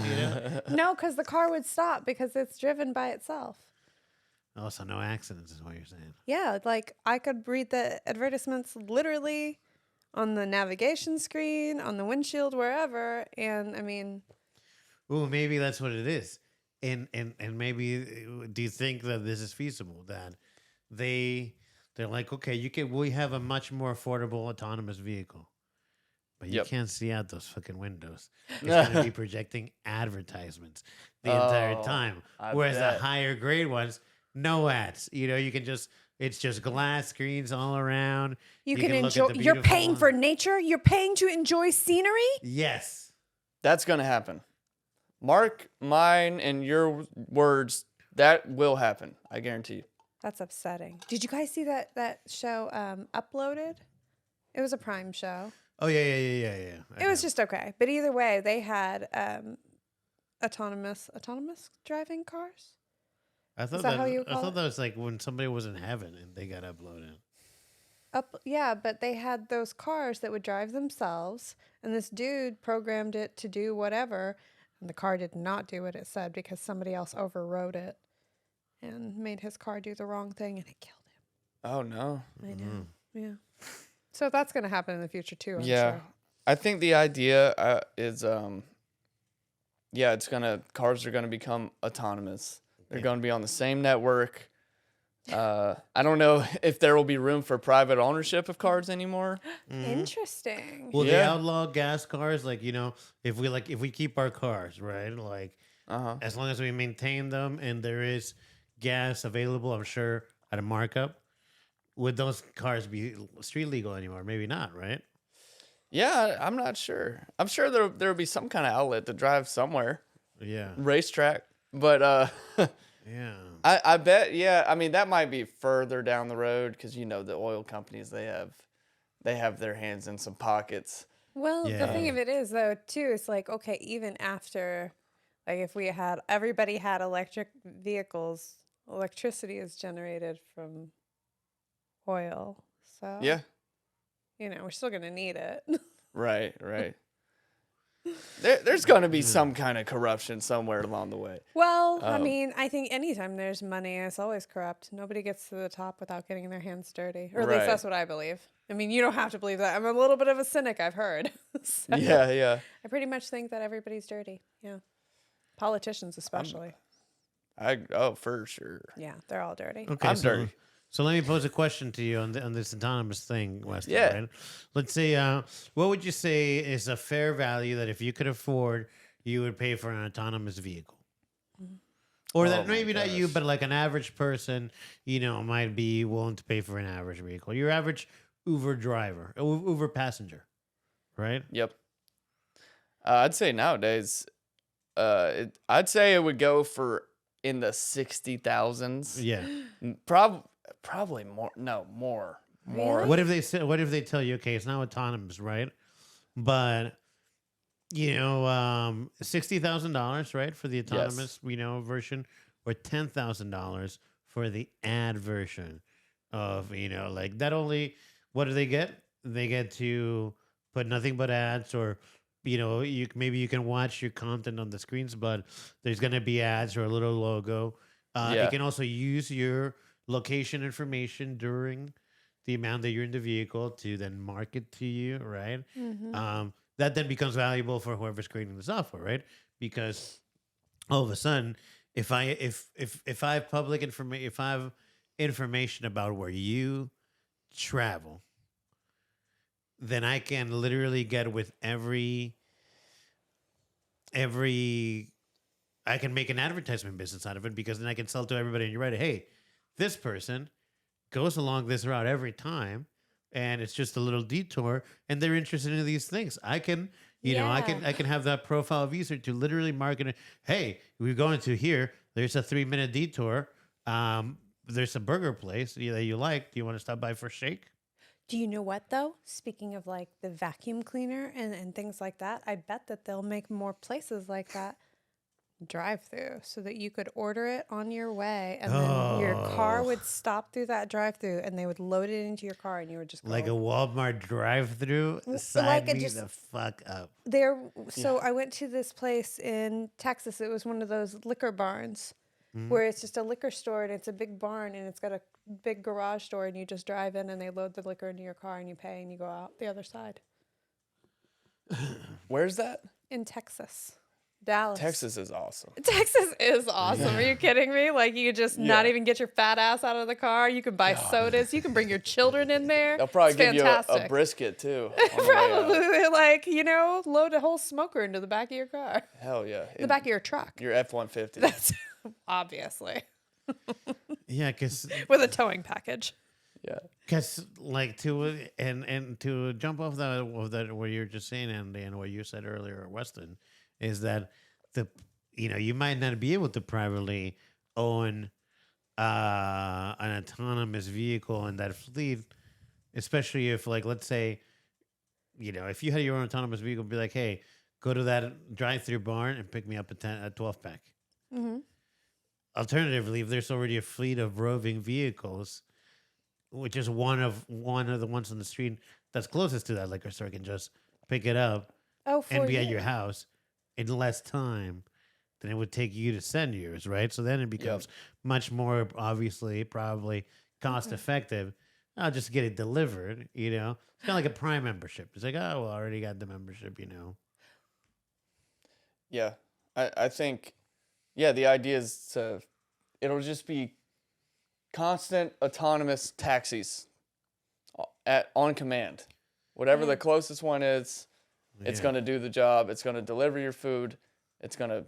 Speaker 3: No, because the car would stop because it's driven by itself.
Speaker 2: Oh, so no accidents is what you're saying.
Speaker 3: Yeah, like I could read the advertisements literally on the navigation screen, on the windshield, wherever. And I mean,
Speaker 2: Ooh, maybe that's what it is. And maybe do you think that this is feasible? That they're like, okay, we have a much more affordable autonomous vehicle, but you can't see out those fucking windows. It's going to be projecting advertisements the entire time, whereas the higher grade ones, no ads. You can it's just glass screens all around.
Speaker 3: you can
Speaker 2: look at
Speaker 3: enjoy.
Speaker 2: the
Speaker 3: You're
Speaker 2: beautiful
Speaker 3: paying for nature. You're paying to enjoy scenery.
Speaker 2: Yes.
Speaker 1: That's going to happen. Mark mine and your words. That will happen. I guarantee you.
Speaker 3: That's upsetting. Did you guys see that show Uploaded? It was a Prime show.
Speaker 2: Oh yeah.
Speaker 3: It was just okay. But either way, they had autonomous driving cars.
Speaker 2: I thought
Speaker 3: that how you
Speaker 2: I
Speaker 3: call
Speaker 2: thought
Speaker 3: it?
Speaker 2: that was like when somebody was in heaven and they got uploaded.
Speaker 3: Yeah, but they had those cars that would drive themselves, and this dude programmed it to do whatever, and the car did not do what it said because somebody else overrode it and made his car do the wrong thing, and it killed him.
Speaker 1: Oh no.
Speaker 3: I know. Yeah. So that's going to happen in the future too, I'm
Speaker 1: Yeah.
Speaker 3: sure.
Speaker 1: I think the idea is cars are gonna become autonomous. They're going to be on the same network. I don't know if there will be room for private ownership of cars anymore.
Speaker 3: Interesting.
Speaker 2: Well, they
Speaker 1: Yeah.
Speaker 2: outlaw gas cars, like if we keep our cars, right? Like as long as we maintain them and there is gas available, I'm sure at a markup. Would those cars be street legal anymore? Maybe not, right?
Speaker 1: Yeah, I'm not sure. I'm sure there will be some kind of outlet to drive somewhere,
Speaker 2: Yeah.
Speaker 1: racetrack. But
Speaker 2: Yeah.
Speaker 1: I bet, yeah. I mean, that might be further down the road because the oil companies they have their hands in some pockets.
Speaker 3: Well, the thing
Speaker 2: Yeah.
Speaker 3: of it is, though, too, it's like, okay, even after, like, if everybody had electric vehicles, electricity is generated from oil. So,
Speaker 1: Yeah,
Speaker 3: we're still going to need it.
Speaker 1: right. There's going to be some kind of corruption somewhere along the way.
Speaker 3: Well, I mean, I think anytime there's money, it's always corrupt. Nobody gets to the top without getting their hands dirty. Or at least
Speaker 1: Right.
Speaker 3: that's what I believe. I mean, you don't have to believe that. I'm a little bit of a cynic, I've heard. So,
Speaker 1: Yeah.
Speaker 3: I pretty much think that everybody's dirty. Yeah. Politicians, especially.
Speaker 1: For sure.
Speaker 3: Yeah, they're all dirty.
Speaker 2: Okay.
Speaker 1: I'm
Speaker 2: so,
Speaker 1: dirty.
Speaker 2: So let me pose a question to you on this autonomous thing, Weston.
Speaker 1: Yeah.
Speaker 2: Right? Let's say, what would you say is a fair value that if you could afford, you would pay for an autonomous vehicle? Or
Speaker 1: Oh
Speaker 2: that
Speaker 1: my
Speaker 2: maybe not you,
Speaker 1: gosh.
Speaker 2: but like an average person, might be willing to pay for an average vehicle. Your average Uber passenger, right?
Speaker 1: Yep. I'd say nowadays, I'd say it would go for in the 60,000s.
Speaker 2: Yeah.
Speaker 1: Probably more. No, more.
Speaker 3: Really?
Speaker 2: What if they tell you, okay, it's now autonomous, right? But $60,000, right, for the autonomous, version, or $10,000 for the ad version of, like that only. What do they get? They get to put nothing but ads, or maybe you can watch your content on the screens, but there's gonna be ads or a little logo. You can also use your location information during the amount that you're in the vehicle to then market to you, right? That then becomes valuable for whoever's creating the software, right? Because all of a sudden, if I have public information, if I have information about where you travel, then I can literally get with every I can make an advertisement business out of it, because then I can sell to everybody and you're right. Hey, this person goes along this route every time, and it's just a little detour, and they're interested in these things. I can You know, I can have that profile of user to literally market it. Hey, we're going to here. There's a 3-minute detour. There's a burger place that you like. Do you want to stop by for a shake?
Speaker 3: Do you know what though? Speaking of like the vacuum cleaner and things like that, I bet that they'll make more places like that drive through so that you could order it on your way and then your car would stop through that drive through and they would load it into your car and you would just go
Speaker 2: Like a Walmart drive through. Sign
Speaker 3: like
Speaker 2: me the fuck up.
Speaker 3: I went to this place in Texas. It was one of those liquor barns where it's just a liquor store and it's a big barn and it's got a big garage door and you just drive in and they load the liquor into your car and you pay and you go out the other side.
Speaker 1: Where's that?
Speaker 3: In Texas. Dallas.
Speaker 1: Texas is awesome.
Speaker 3: Texas is awesome. Are you kidding me? Like you just not even get your fat ass out of the car. You can buy sodas. You can bring your children in there.
Speaker 1: They'll probably give you a brisket too.
Speaker 3: Probably like, load a whole smoker into the back of your car.
Speaker 1: Hell yeah.
Speaker 3: The back of your truck.
Speaker 1: Your F-150.
Speaker 3: That's obviously.
Speaker 2: Yeah, because
Speaker 3: with a towing package.
Speaker 1: Yeah.
Speaker 2: Because like to jump off that what you're just saying and what you said earlier, Weston, is that you might not be able to privately own an autonomous vehicle in that fleet, especially if, like, let's say, if you had your own autonomous vehicle, be like, hey, go to that drive-through barn and pick me up a 12-pack.
Speaker 3: Mm-hmm.
Speaker 2: Alternatively, if there's already a fleet of roving vehicles, which is one of the ones on the street that's closest to that liquor store, can just pick it up and be at your house in less time than it would take you to send yours, right? So then it becomes much more, obviously, probably cost effective. I'll just get it delivered, It's kind of like a Prime membership. It's like, oh, well, I already got the membership,
Speaker 1: Yeah. I think, the idea is it'll just be constant autonomous taxis on command. Whatever the closest one is, it's going to do the job. It's going to deliver your food. It's going to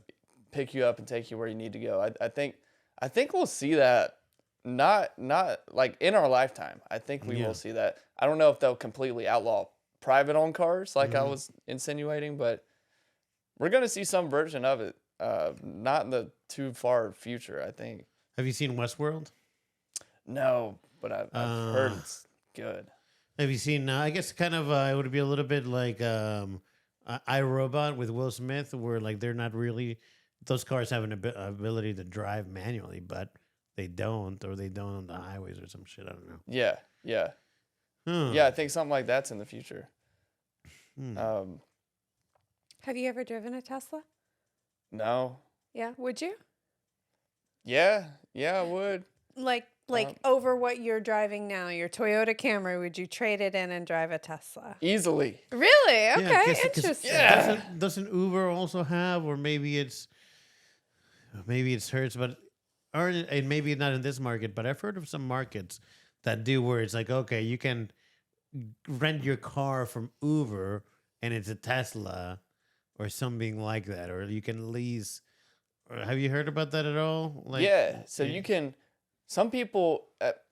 Speaker 1: pick you up and take you where you need to go. I think we'll see that not like in our lifetime. I think we will see that. I don't know if they'll completely outlaw private owned cars like I was insinuating, but we're going to see some version of it. Not in the too far future, I think.
Speaker 2: Have you seen Westworld?
Speaker 1: No, but I've heard it's good.
Speaker 2: Have you seen, I guess kind of, it would be a little bit like iRobot with Will Smith, where like they're not really, those cars have an ability to drive manually, but they don't, or they don't on the highways or some shit. I don't know.
Speaker 1: Yeah. Yeah, I think something like that's in the future.
Speaker 3: Have you ever driven a Tesla?
Speaker 1: No.
Speaker 3: Yeah, would you?
Speaker 1: Yeah, I would.
Speaker 3: Like over what you're driving now, your Toyota Camry, would you trade it in and drive a Tesla?
Speaker 1: Easily.
Speaker 3: Really? Okay, interesting.
Speaker 1: Yeah.
Speaker 2: Doesn't Uber also have, or maybe it's Hertz, and maybe not in this market, but I've heard of some markets that do where it's like, okay, you can rent your car from Uber and it's a Tesla or something like that, or you can lease. Have you heard about that at all?
Speaker 1: So you can. Some people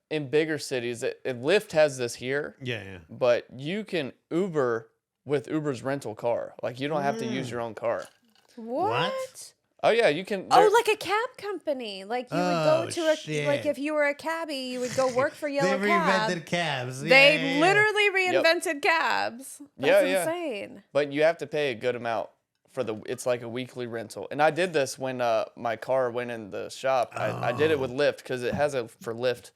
Speaker 1: in bigger cities, Lyft has this here.
Speaker 2: Yeah.
Speaker 1: But you can Uber with Uber's rental car. Like, you don't have to use your own car.
Speaker 3: What?
Speaker 1: Oh, yeah, you can.
Speaker 3: Like a cab company. Like, you would go to like, if you were a cabbie, you would go work for Yellow Cab.
Speaker 2: They reinvented cabs.
Speaker 3: They literally reinvented cabs. That's insane.
Speaker 1: But you have to pay a good amount it's like a weekly rental. And I did this when my car went in the shop. I did it with Lyft because it has it for Lyft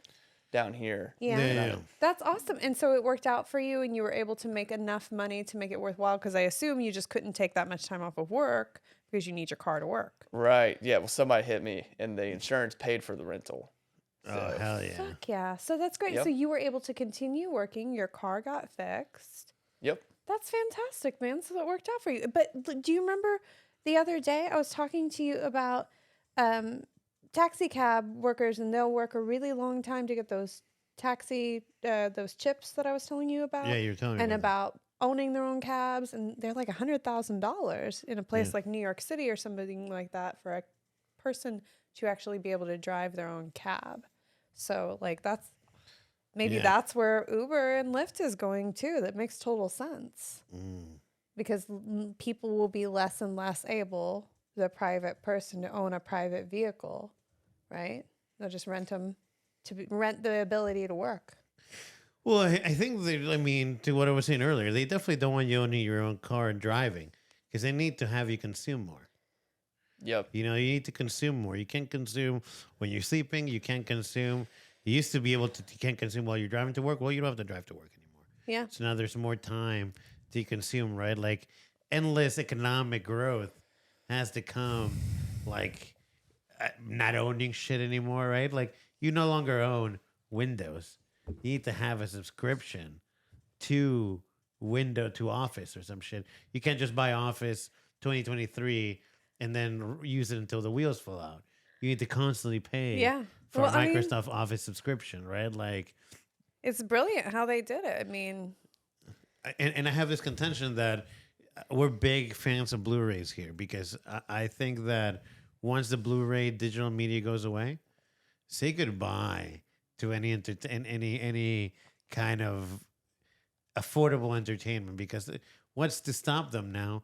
Speaker 1: down here.
Speaker 3: Yeah. That's awesome. And so it worked out for you and you were able to make enough money to make it worthwhile, because I assume you just couldn't take that much time off of work because you need your car to work.
Speaker 1: Right. Yeah. Well, somebody hit me and the insurance paid for the rental.
Speaker 2: So. Oh, hell yeah.
Speaker 3: Fuck yeah. So that's great.
Speaker 1: Yep.
Speaker 3: So you were able to continue working. Your car got fixed.
Speaker 1: Yep.
Speaker 3: That's fantastic, man. So that worked out for you. But do you remember the other day I was talking to you about taxi cab workers, and they'll work a really long time to get those those chips that I was telling you about?
Speaker 2: Yeah, you're telling me.
Speaker 3: And about owning their own cabs, and they're like $100,000 in a place like New York City or something like that for a person to actually be able to drive their own cab. So like that's where Uber and Lyft is going too. That makes total sense. because people will be less and less able, the private person, to own a private vehicle, right? They'll just rent them rent the ability to work.
Speaker 2: Well, I think I mean, to what I was saying earlier, they definitely don't want you owning your own car and driving because they need to have you consume more.
Speaker 1: Yep.
Speaker 2: You know, you need to consume more. You can't consume when you're sleeping. You can't consume. You used to be able to. You can't consume while you're driving to work. Well, you don't have to drive to work anymore.
Speaker 3: Yeah.
Speaker 2: So now there's more time to consume, right? Like endless economic growth has to come, like not owning shit anymore, right? Like you no longer own Windows. You need to have a subscription to Office or some shit. You can't just buy Office 2023 and then use it until the wheels fall out. You need to constantly pay for a Microsoft Office subscription, right? Like,
Speaker 3: it's brilliant how they did it. I mean,
Speaker 2: and I have this contention that we're big fans of Blu-rays here because I think that once the Blu-ray digital media goes away, say goodbye to any kind of affordable entertainment, because what's to stop them now?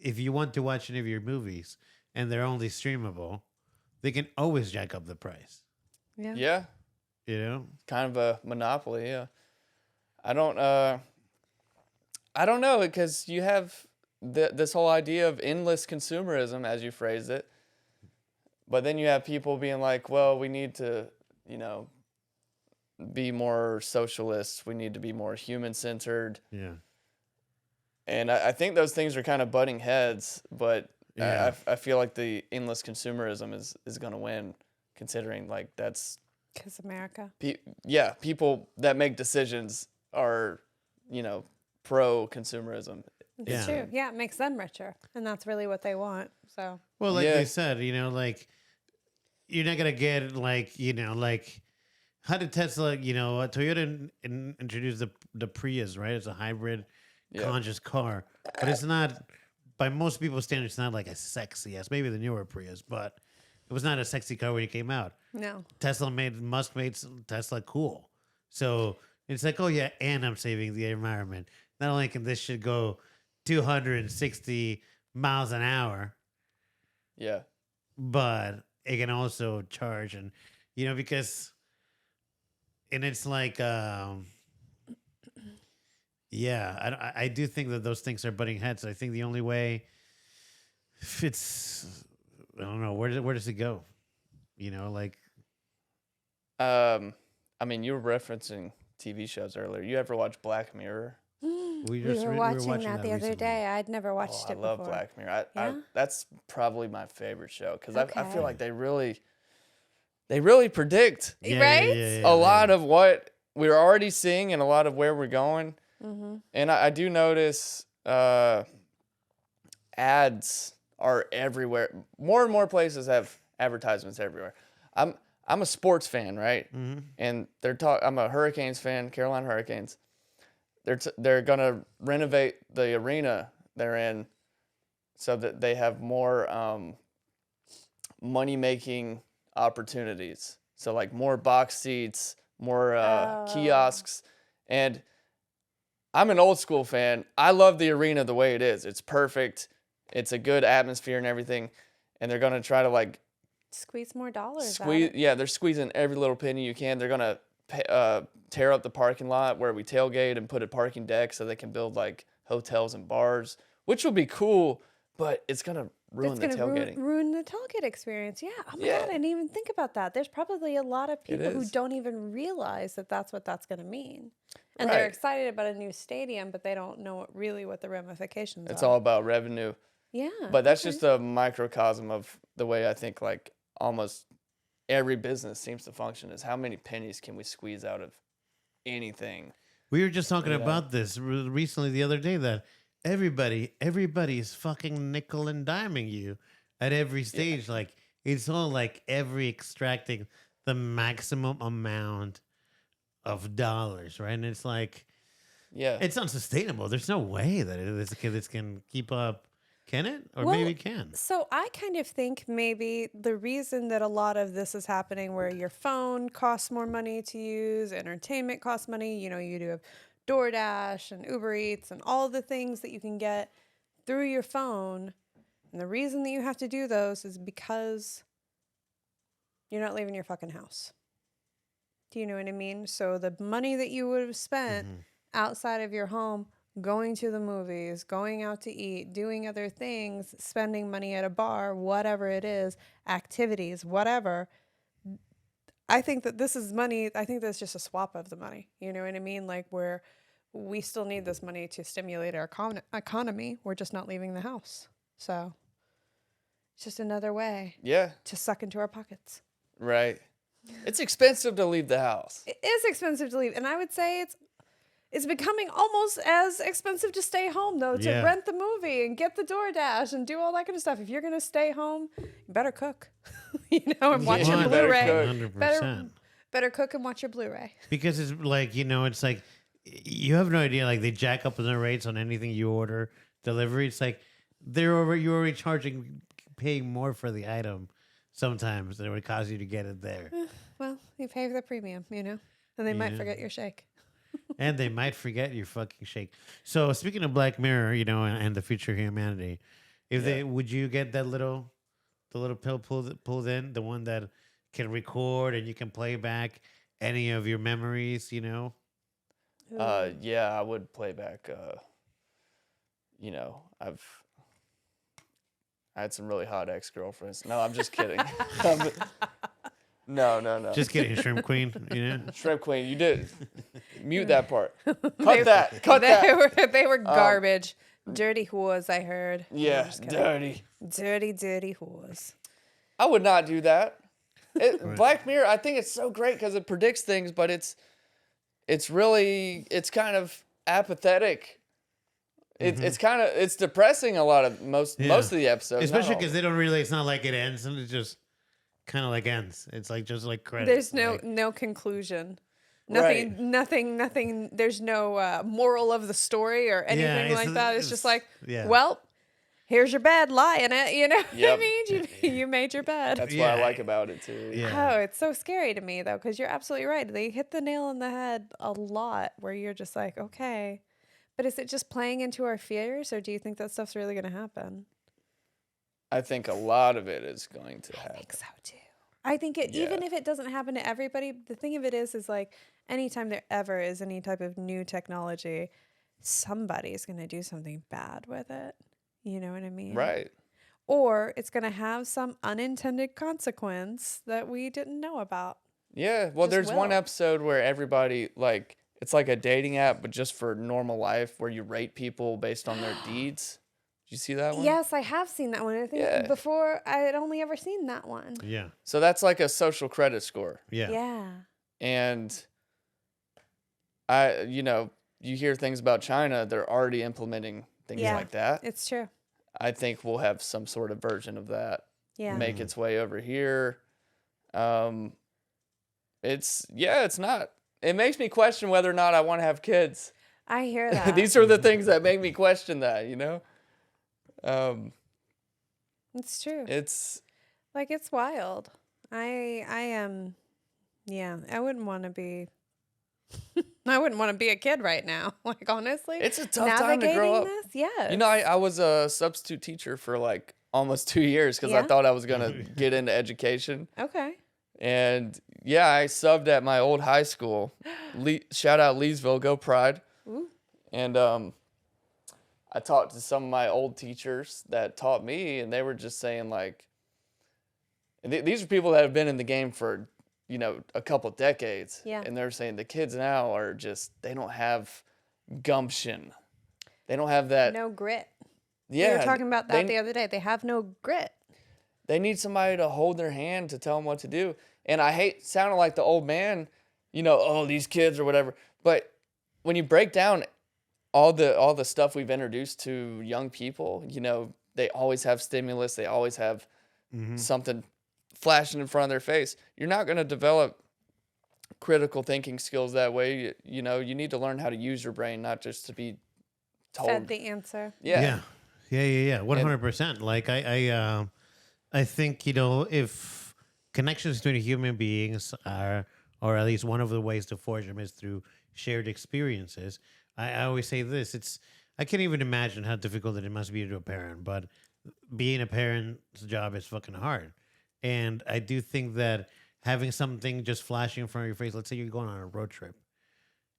Speaker 2: If you want to watch any of your movies and they're only streamable, they can always jack up the price.
Speaker 3: yeah.
Speaker 1: Yeah.
Speaker 2: You know,
Speaker 1: Kind of a monopoly. Yeah. I don't know, because you have this whole idea of endless consumerism, as you phrased it. But then you have people being like, well, we need to, be more socialist. We need to be more human-centered.
Speaker 2: yeah.
Speaker 1: And I think those things are kind of butting heads, but
Speaker 2: Yeah.
Speaker 1: I feel like the endless consumerism is going to win, considering like that's...
Speaker 3: Because America.
Speaker 1: People that make decisions are, pro-consumerism.
Speaker 3: It's
Speaker 2: Yeah.
Speaker 3: true. Yeah, it makes them richer. And that's really what they want. So,
Speaker 2: Well, like
Speaker 1: Yeah.
Speaker 2: they said, like you're not gonna get like like how did Tesla, Toyota introduced the Prius, right? It's a hybrid conscious car, but it's not, by most people's standards, it's not like a sexy as maybe the newer Prius, but it was not a sexy car when it came out.
Speaker 3: no.
Speaker 2: Musk made Tesla cool, so it's like, oh yeah, and I'm saving the environment. Not only can this shit go 260 miles an hour,
Speaker 1: Yeah.
Speaker 2: but it can also charge, and because, and it's like I do think that those things are butting heads. I think the only way, if it's, I don't know, where does it go? Like,
Speaker 1: I mean, you were referencing TV shows earlier. You ever watch Black Mirror?
Speaker 3: We were watching that the other
Speaker 2: recently.
Speaker 3: day. I'd never watched
Speaker 1: I
Speaker 3: it
Speaker 1: love
Speaker 3: before.
Speaker 1: Black Mirror.
Speaker 3: Yeah?
Speaker 1: That's probably my favorite show, because I
Speaker 3: Okay.
Speaker 1: feel like they really predict
Speaker 3: Right?
Speaker 1: a lot of what we're already seeing and a lot of where we're going.
Speaker 3: Mm-hmm.
Speaker 1: And I do notice ads are everywhere. More and more places have advertisements everywhere. I'm a sports fan, right?
Speaker 2: Mm-hmm.
Speaker 1: And I'm a Hurricanes fan, Carolina Hurricanes. They're gonna renovate the arena they're in so that they have more money making opportunities. So like more box seats, more kiosks, and I'm an old school fan. I love the arena the way it is. It's perfect. It's a good atmosphere and everything. And they're gonna try to like
Speaker 3: Squeeze more dollars.
Speaker 1: squeeze.
Speaker 3: Out.
Speaker 1: Yeah, they're squeezing every little penny you can. They're gonna tear up the parking lot where we tailgate and put a parking deck so they can build like hotels and bars, which will be cool. But it's gonna ruin the tailgating.
Speaker 3: Ruin the tailgate experience. Yeah. Oh my God, I didn't even think about that. There's probably a lot of people who
Speaker 1: is.
Speaker 3: don't even realize that that's what that's going to mean. And they're
Speaker 1: Right.
Speaker 3: excited about a new stadium, but they don't know what the ramifications
Speaker 1: It's
Speaker 3: are.
Speaker 1: all about revenue.
Speaker 3: Yeah.
Speaker 1: But that's just a microcosm of the way I think like almost every business seems to function, is how many pennies can we squeeze out of anything.
Speaker 2: We were just talking about this recently the other day, that everybody is fucking nickel and diming you at every stage. Yeah. Like it's all like extracting the maximum amount of dollars, right? And it's like, it's unsustainable. There's no way that this can keep up. Can it? Or maybe it can.
Speaker 3: So I kind of think maybe the reason that a lot of this is happening, where your phone costs more money to use, entertainment costs money, you do have DoorDash and Uber Eats and all the things that you can get through your phone. And the reason that you have to do those is because you're not leaving your fucking house. Do you know what I mean? So the money that you would have spent outside of your home, going to the movies, going out to eat, doing other things, spending money at a bar, whatever it is, activities, whatever. I think that this is money. I think that's just a swap of the money. You know what I mean? Like, where we still need this money to stimulate our economy. We're just not leaving the house. So it's just another way to suck into our pockets.
Speaker 1: Right. It's expensive to leave the house.
Speaker 3: It is expensive to leave. And I would say it's becoming almost as expensive to stay home, though, to rent the movie and get the DoorDash and do all that kind of stuff. If you're going to stay home, you better cook, and watch your Blu-ray.
Speaker 2: 100%.
Speaker 3: Better cook and watch your Blu-ray.
Speaker 2: Because it's like, it's like, you have no idea. Like, they jack up the rates on anything you order, delivery. It's like, you're already paying more for the item sometimes than it would cost you to get it there.
Speaker 3: Well, you pay for the premium, and they might forget your shake.
Speaker 2: And they might forget your fucking shake. So speaking of Black Mirror, and the future of humanity, would you get the little pill pulled in, the one that can record and you can play back any of your memories,
Speaker 1: Yeah, I would play back. I had some really hot ex-girlfriends. No, I'm just kidding. No.
Speaker 2: Just kidding, Shrimp Queen.
Speaker 1: Shrimp Queen, you did. Mute that part. Cut that.
Speaker 3: They were garbage. Dirty whores, I heard.
Speaker 1: Yeah, dirty.
Speaker 3: Dirty whores.
Speaker 1: I would not do that. Black Mirror, I think it's so great because it predicts things, but it's kind of apathetic. It's depressing a lot of most of the episodes.
Speaker 2: Especially because they don't really, it's not like it ends and it just kind of like ends. It's like just like credits.
Speaker 3: There's no conclusion. Nothing. There's no moral of the story or anything like that. It's just like, well, here's your bed, lie in it. You know what I mean? You made your bed.
Speaker 1: That's what I like about it too.
Speaker 3: Yeah. Oh, it's so scary to me though, because you're absolutely right. They hit the nail on the head a lot where you're just like, okay. But is it just playing into our fears, or do you think that stuff's really going to happen?
Speaker 1: I think a lot of it is going to happen.
Speaker 3: I think so too. I think even if it doesn't happen to everybody, the thing of it is like anytime there ever is any type of new technology, somebody's going to do something bad with it. You know what I mean?
Speaker 1: Right.
Speaker 3: Or it's going to have some unintended consequence that we didn't know about.
Speaker 1: Yeah. Well, there's one episode where everybody it's like a dating app, but just for normal life where you rate people based on their deeds. Did you see that one?
Speaker 3: Yes, I have seen that one. I think before I had only ever seen that one.
Speaker 2: Yeah.
Speaker 1: So that's like a social credit score.
Speaker 2: Yeah.
Speaker 3: Yeah.
Speaker 1: And you hear things about China, they're already implementing things like that.
Speaker 3: It's true.
Speaker 1: I think we'll have some sort of version of that make its way over here. It's not. It makes me question whether or not I want to have kids.
Speaker 3: I hear that.
Speaker 1: These are the things that make me question that,
Speaker 3: It's true.
Speaker 1: It's
Speaker 3: wild. I am, I wouldn't want to be, a kid right now. Like, honestly.
Speaker 1: It's a tough time to grow up.
Speaker 3: Yes.
Speaker 1: I was a substitute teacher for almost 2 years because I thought I was going to get into education.
Speaker 3: Okay.
Speaker 1: And I subbed at my old high school. Shout out Leesville, go Pride.
Speaker 3: Ooh.
Speaker 1: And I talked to some of my old teachers that taught me, and they were just saying these are people that have been in the game for a couple decades.
Speaker 3: Yeah.
Speaker 1: And they're saying the kids now are they don't have gumption. They don't have that.
Speaker 3: No grit.
Speaker 1: Yeah.
Speaker 3: We were talking about that the other day. They have no grit.
Speaker 1: They need somebody to hold their hand to tell them what to do. And I hate sounding like the old man, these kids or whatever. But when you break down all the stuff we've introduced to young people, they always have stimulus. They always have something flashing in front of their face. You're not going to develop critical thinking skills that way. You need to learn how to use your brain, not just to be told.
Speaker 3: Fed the answer.
Speaker 2: Yeah. 100%. I think, if connections between human beings are, or at least one of the ways to forge them is through shared experiences. I always say this, I can't even imagine how difficult it must be to a parent, but being a parent's job is fucking hard. And I do think that having something just flashing in front of your face, let's say you're going on a road trip,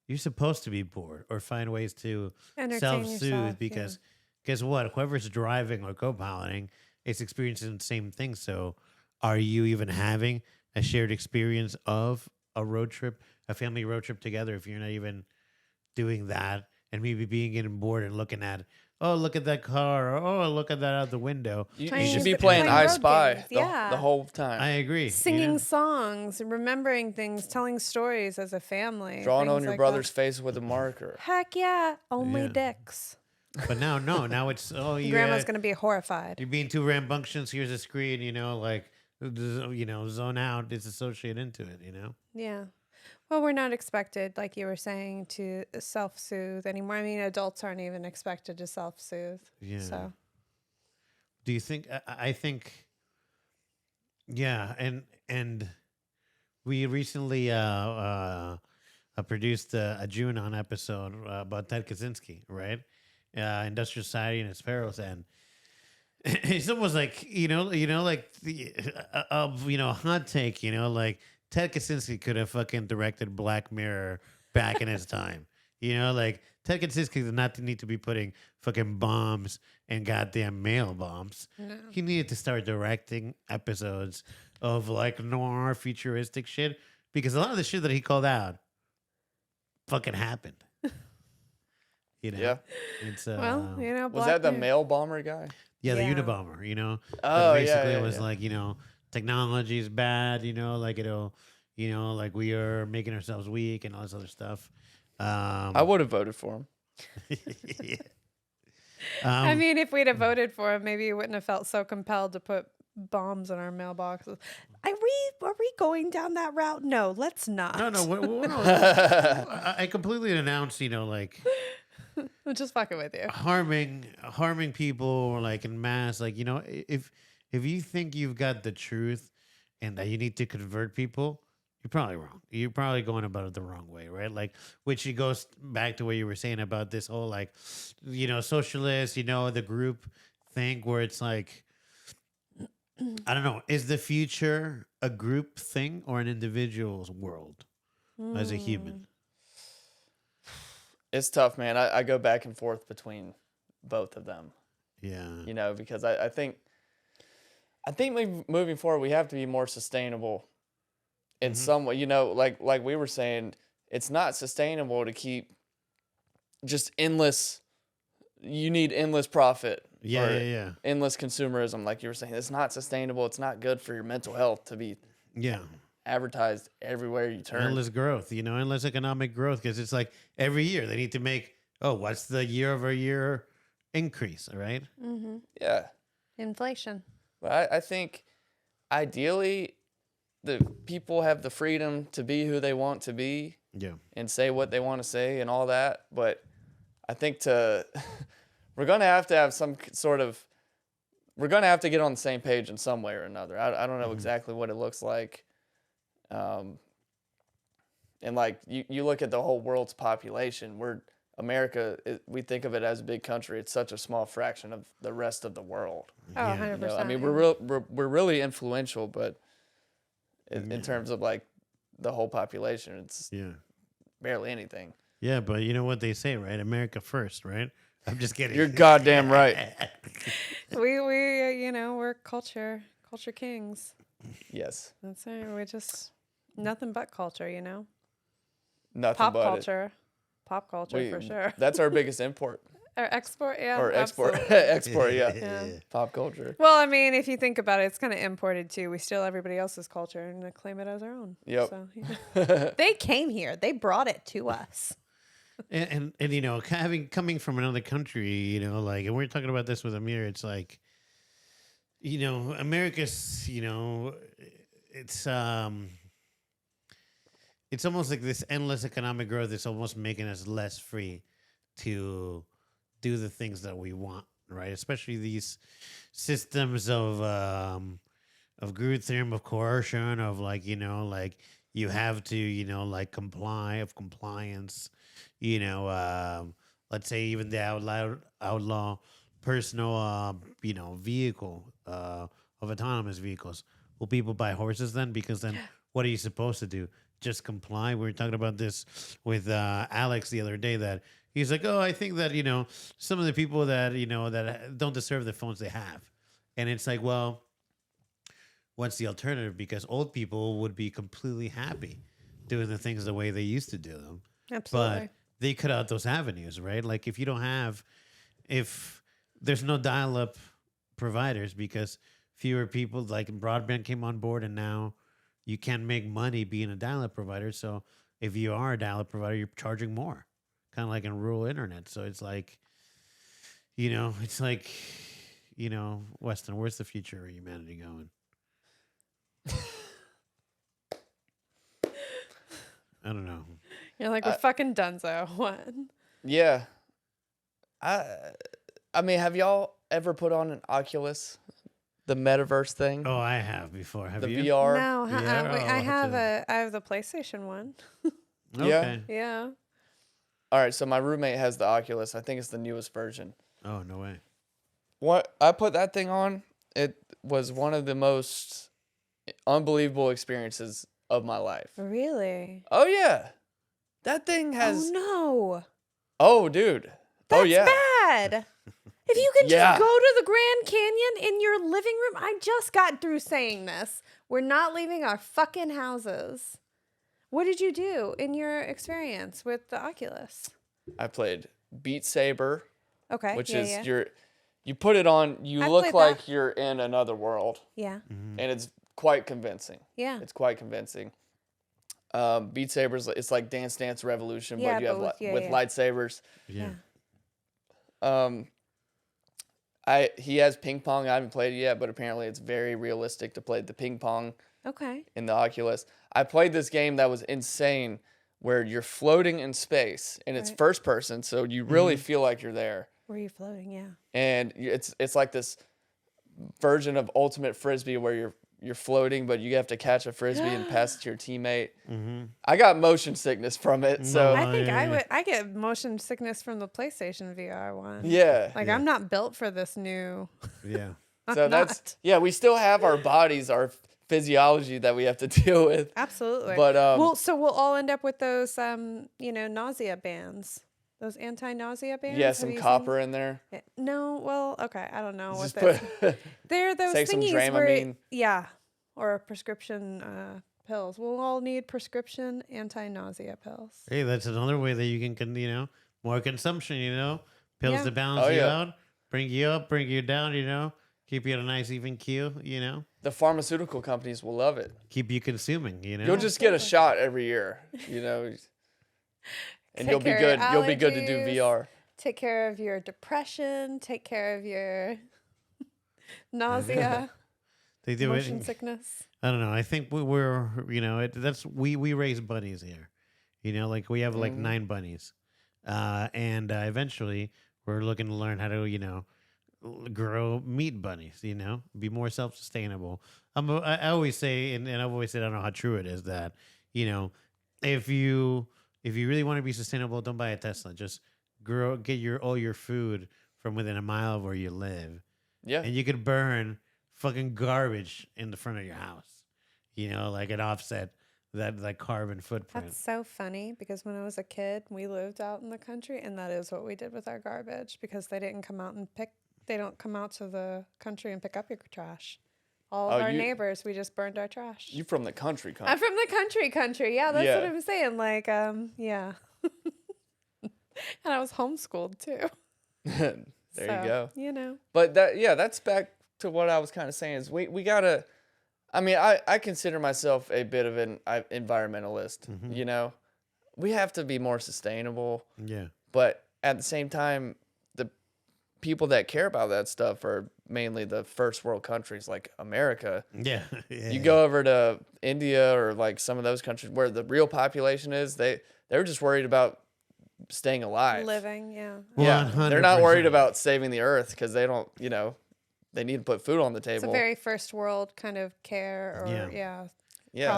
Speaker 2: you're supposed to be bored or find ways to
Speaker 3: Entertain
Speaker 2: self-soothe
Speaker 3: yourself,
Speaker 2: because guess what? Whoever's driving or co-piloting is experiencing the same thing. So are you even having a shared experience of a road trip, a family road trip together if you're not even doing that and maybe being getting bored and looking at, oh, look at that car, or oh, look at that out the window.
Speaker 1: You
Speaker 3: Playing-
Speaker 1: should be
Speaker 3: playing
Speaker 1: playing I
Speaker 3: road
Speaker 1: Spy
Speaker 3: games,
Speaker 1: the,
Speaker 3: yeah.
Speaker 1: the whole time.
Speaker 2: I agree.
Speaker 3: Singing songs, remembering things, telling stories as a family.
Speaker 1: Drawing on
Speaker 3: things
Speaker 1: your
Speaker 3: like
Speaker 1: brother's
Speaker 3: that.
Speaker 1: face with a marker.
Speaker 3: Heck yeah, only
Speaker 2: Yeah.
Speaker 3: dicks.
Speaker 2: But now, no, now it's, oh, yeah.
Speaker 3: Grandma's going to be horrified.
Speaker 2: You're being too rambunctious. Here's a screen, like, zone out, disassociate into it,
Speaker 3: Yeah. Well, we're not expected, like you were saying, to self-soothe anymore. I mean, adults aren't even expected to self-soothe.
Speaker 2: Yeah.
Speaker 3: So
Speaker 2: Do you think? I think. Yeah, and we recently produced a June on episode about Ted Kaczynski, right? Industrial Society and its perils, and it's almost like like the hot take, like Ted Kaczynski could have fucking directed Black Mirror back in his time. Like Ted Kaczynski did not need to be putting fucking bombs and goddamn mail bombs.
Speaker 3: no.
Speaker 2: He needed to start directing episodes of like noir futuristic shit because a lot of the shit that he called out fucking happened.
Speaker 1: Yeah.
Speaker 2: It's
Speaker 3: Well,
Speaker 1: Was
Speaker 3: Black
Speaker 1: that the
Speaker 3: Mirror-
Speaker 1: mail bomber guy?
Speaker 2: yeah, the
Speaker 3: Yeah.
Speaker 2: Unabomber,
Speaker 1: Oh,
Speaker 2: basically
Speaker 1: yeah,
Speaker 2: it was
Speaker 1: yeah.
Speaker 2: like, technology is bad, like it'll, like we are making ourselves weak and all this other stuff.
Speaker 1: I would have voted for him.
Speaker 2: Yeah.
Speaker 3: I mean, if we'd have voted for him, maybe you wouldn't have felt so compelled to put bombs in our mailboxes. Are we going down that route? No, let's not.
Speaker 2: no, I completely announced, like
Speaker 3: I'm just fucking with you.
Speaker 2: harming people like in mass, like, if you think you've got the truth and that you need to convert people, you're probably wrong. You're probably going about it the wrong way, right? Like, which it goes back to what you were saying about this whole, like, socialist, the group thing where it's like, I don't know, is the future a group thing or an individual's world as a human?
Speaker 1: It's tough, man. I go back and forth between both of them.
Speaker 2: Yeah.
Speaker 1: Because I think moving forward, we have to be more sustainable in some way. Like we were saying, it's not sustainable to keep just endless. You need endless profit.
Speaker 2: Yeah.
Speaker 1: Endless consumerism, like you were saying. It's not sustainable. It's not good for your mental health to be advertised everywhere you turn.
Speaker 2: Endless growth, endless economic growth, because it's like every year they need to make, what's the year-over-year increase, right?
Speaker 3: Mm-hmm.
Speaker 1: Yeah.
Speaker 3: Inflation.
Speaker 1: But I think ideally the people have the freedom to be who they want to be and say what they want to say and all that. But I think we're going to have some sort of, we're going to have to get on the same page in some way or another. I don't know exactly what it looks like. And like you look at the whole world's population, America, we think of it as a big country. It's such a small fraction of the rest of the world.
Speaker 3: Oh, 100%.
Speaker 1: I mean, we're really influential, but in terms of like the whole population, it's barely anything.
Speaker 2: Yeah, but you know what they say, right? America first, right? I'm just kidding.
Speaker 1: You're goddamn right.
Speaker 3: We're culture kings.
Speaker 1: Yes.
Speaker 3: That's it. We're just nothing but culture,
Speaker 1: Nothing
Speaker 3: Pop
Speaker 1: but
Speaker 3: culture. Pop culture for sure.
Speaker 1: That's our biggest import.
Speaker 3: Or export, yeah.
Speaker 1: Or export.
Speaker 3: absolutely.
Speaker 1: Export, yeah.
Speaker 3: Yeah.
Speaker 1: Pop culture.
Speaker 3: Well, I mean, if you think about it, it's kind of imported too. We steal everybody else's culture and claim it as our own.
Speaker 1: Yep.
Speaker 3: So, they came here. They brought it to us.
Speaker 2: And coming from another country, like, and we're talking about this with Amir, it's like, America's, it's almost like this endless economic growth is almost making us less free to do the things that we want, right? Especially these systems of group theorem, of coercion, of like, like you have to, like compliance, let's say even the outlaw personal, vehicle of autonomous vehicles. Will people buy horses then? Because then what are you supposed to do? Just comply? We were talking about this with Alex the other day that he's like, oh, I think that, some of the people that, that don't deserve the phones they have. And it's like, well, what's the alternative? Because old people would be completely happy doing the things the way they used to do them.
Speaker 3: Absolutely.
Speaker 2: But they cut out those avenues, right? Like if there's no dial-up providers because fewer people, like broadband came on board and now you can't make money being a dial-up provider. So if you are a dial-up provider, you're charging more, kind of like in rural internet. So it's like, Weston, where's the future of humanity going? I don't know.
Speaker 3: You're like, we're fucking donezo. What?
Speaker 1: Yeah. I mean, have y'all ever put on an Oculus, the metaverse thing?
Speaker 2: Oh, I have before. Have
Speaker 1: the
Speaker 2: you?
Speaker 1: VR?
Speaker 3: No,
Speaker 2: Yeah.
Speaker 3: I have the PlayStation one.
Speaker 2: Okay.
Speaker 3: Yeah.
Speaker 1: All right, so my roommate has the Oculus. I think it's the newest version.
Speaker 2: Oh, no way.
Speaker 1: What I put that thing on, it was one of the most unbelievable experiences of my life.
Speaker 3: Really?
Speaker 1: Oh yeah. That thing has
Speaker 3: Oh no.
Speaker 1: Oh dude.
Speaker 3: That's
Speaker 1: oh yeah.
Speaker 3: bad. If you can
Speaker 1: Yeah.
Speaker 3: just go to the Grand Canyon in your living room, I just got through saying this. We're not leaving our fucking houses. What did you do in your experience with the Oculus?
Speaker 1: I played Beat Saber,
Speaker 3: Okay.
Speaker 1: which
Speaker 3: yeah,
Speaker 1: is
Speaker 3: yeah.
Speaker 1: you put it on, you
Speaker 3: I've
Speaker 1: look
Speaker 3: played
Speaker 1: like
Speaker 3: that.
Speaker 1: you're in another world,
Speaker 3: Yeah.
Speaker 1: and it's quite convincing.
Speaker 3: Yeah.
Speaker 1: It's quite convincing. Beat Saber's it's like Dance Dance Revolution,
Speaker 3: Yeah,
Speaker 1: but you have
Speaker 3: but with-
Speaker 1: with
Speaker 3: yeah.
Speaker 1: lightsabers.
Speaker 2: Yeah.
Speaker 1: He has ping pong. I haven't played it yet, but apparently it's very realistic to play the ping pong
Speaker 3: Okay.
Speaker 1: in the Oculus. I played this game that was insane where you're floating in space and it's
Speaker 3: Right.
Speaker 1: first person, so you really feel like you're there.
Speaker 3: Were you floating? Yeah.
Speaker 1: And it's like this version of Ultimate Frisbee where you're floating, but you have to catch a frisbee and pass it to your teammate. I got motion sickness from it, so
Speaker 3: I think
Speaker 2: yeah.
Speaker 3: I get motion sickness from the PlayStation VR one.
Speaker 1: yeah.
Speaker 3: Like I'm not built for this new.
Speaker 2: Yeah.
Speaker 1: So that's we still have our bodies, our physiology that we have to deal with.
Speaker 3: Absolutely.
Speaker 1: But
Speaker 3: so we'll all end up with those nausea bands. Those anti-nausea bands.
Speaker 1: yeah,
Speaker 3: Have
Speaker 1: some
Speaker 3: you
Speaker 1: copper in there.
Speaker 3: seen- No, well, okay, I don't know what
Speaker 1: Just
Speaker 3: those.
Speaker 1: put
Speaker 3: They're those
Speaker 1: take some
Speaker 3: thingies where
Speaker 1: Dramamine.
Speaker 3: yeah, or prescription pills. We'll all need prescription anti-nausea pills.
Speaker 2: Hey, that's another way that you can, more consumption, pills
Speaker 3: Yeah.
Speaker 2: to balance
Speaker 1: Oh,
Speaker 2: you
Speaker 1: yeah.
Speaker 2: out, bring you up, bring you down, keep you at a nice even keel,
Speaker 1: The pharmaceutical companies will love it.
Speaker 2: keep you consuming,
Speaker 1: You'll just get a shot every year, and
Speaker 3: Take
Speaker 1: you'll be
Speaker 3: care of
Speaker 1: good.
Speaker 3: your
Speaker 1: You'll be good to do
Speaker 3: allergies.
Speaker 1: VR.
Speaker 3: Take care of your depression. Take care of your nausea,
Speaker 2: They do
Speaker 3: motion
Speaker 2: it.
Speaker 3: sickness.
Speaker 2: I don't know. I think we're, we raise bunnies here, like we have like 9 bunnies, and eventually we're looking to learn how to, grow meat bunnies, be more self-sustainable. I always say, and I've always said, I don't know how true it is that, if you really want to be sustainable, don't buy a Tesla. Just get all your food from within a mile of where you live.
Speaker 1: Yeah.
Speaker 2: And you could burn fucking garbage in the front of your house, like an offset that carbon footprint.
Speaker 3: That's so funny because when I was a kid, we lived out in the country, and that is what we did with our garbage because they don't come out to the country and pick up your trash. All of our neighbors, we just burned our trash.
Speaker 1: You from the country?
Speaker 3: I'm from the country. Yeah, that's what
Speaker 1: Yeah.
Speaker 3: I'm saying. Like, yeah. And I was homeschooled too.
Speaker 1: There you go. But that's back to what I was kind of saying is we gotta. I mean, I consider myself a bit of an environmentalist. We have to be more sustainable.
Speaker 2: Yeah.
Speaker 1: But at the same time, the people that care about that stuff are mainly the first world countries like America.
Speaker 2: Yeah.
Speaker 1: You go over to India or like some of those countries where the real population is, they're just worried about staying alive.
Speaker 3: Living, yeah.
Speaker 1: Yeah. They're not worried
Speaker 2: 100%.
Speaker 1: about saving the earth because they don't, they need to put food on the
Speaker 3: It's a
Speaker 1: table.
Speaker 3: very first world kind of care or
Speaker 1: Yeah.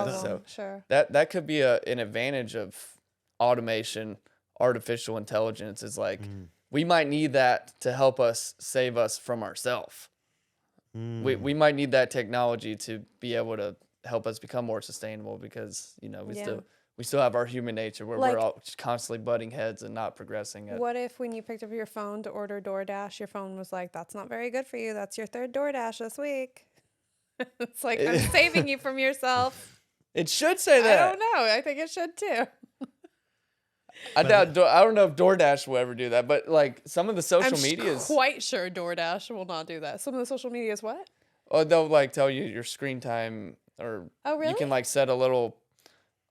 Speaker 3: problem.
Speaker 1: So
Speaker 3: Sure.
Speaker 1: that could be an advantage of automation artificial intelligence is like, we might need that to help us save us from ourselves. We might need that technology to be able to help us become more sustainable because, you know, we still have our human nature where we're all just constantly butting heads and not progressing.
Speaker 3: What if when you picked up your phone to order DoorDash, your phone was like, that's not very good for you. That's your third DoorDash this week. It's like, I'm saving you from yourself.
Speaker 1: It should say that.
Speaker 3: I don't know. I think it should too.
Speaker 1: I don't know if DoorDash will ever do that, but like some of the social medias.
Speaker 3: I'm quite sure DoorDash will not do that. Some of the social medias, what?
Speaker 1: Or they'll like tell you your screen time, or you can like set a little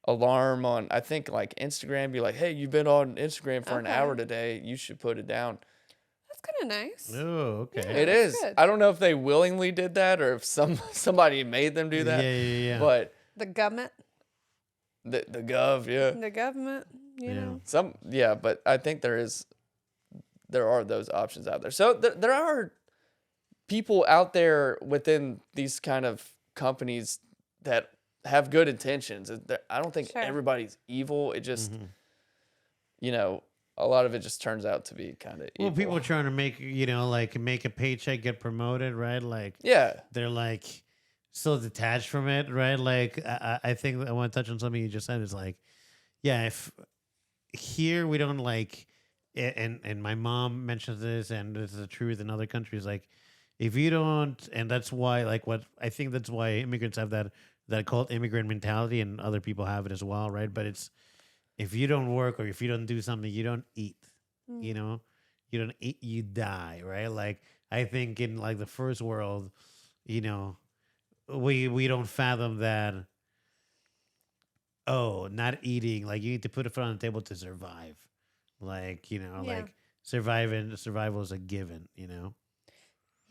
Speaker 1: alarm on, I think like Instagram, be like, hey, you've been on Instagram for an hour today. You should put it down.
Speaker 3: That's kind of nice.
Speaker 2: Oh, okay.
Speaker 1: Yeah, it is. Good. I don't know if they willingly did that or if somebody made them do that.
Speaker 2: Yeah.
Speaker 1: But
Speaker 3: the government.
Speaker 1: The gov, yeah.
Speaker 3: The government, you know.
Speaker 1: But I think there are those options out there. So there are people out there within these kind of companies that have good intentions. I don't think everybody's evil. It just, you know, a lot of it just turns out to be kind of evil.
Speaker 2: Well, people are trying to make, you know, like make a paycheck, get promoted, right? Like, they're like so detached from it, right? Like, I think I want to touch on something you just said. Is like, if here we don't like, and my mom mentions this, and this is the truth in other countries, like, if you don't, and that's why, like, what I think that's why immigrants have that called immigrant mentality, and other people have it as well, right? But it's, if you don't work or if you don't do something, you don't eat, you know? You don't eat, you die, right? Like, I think in, like, the first world, you know, we don't fathom that, not eating, like, you need to put food on the table to survive. Like, you know, like, survival is a given, you know?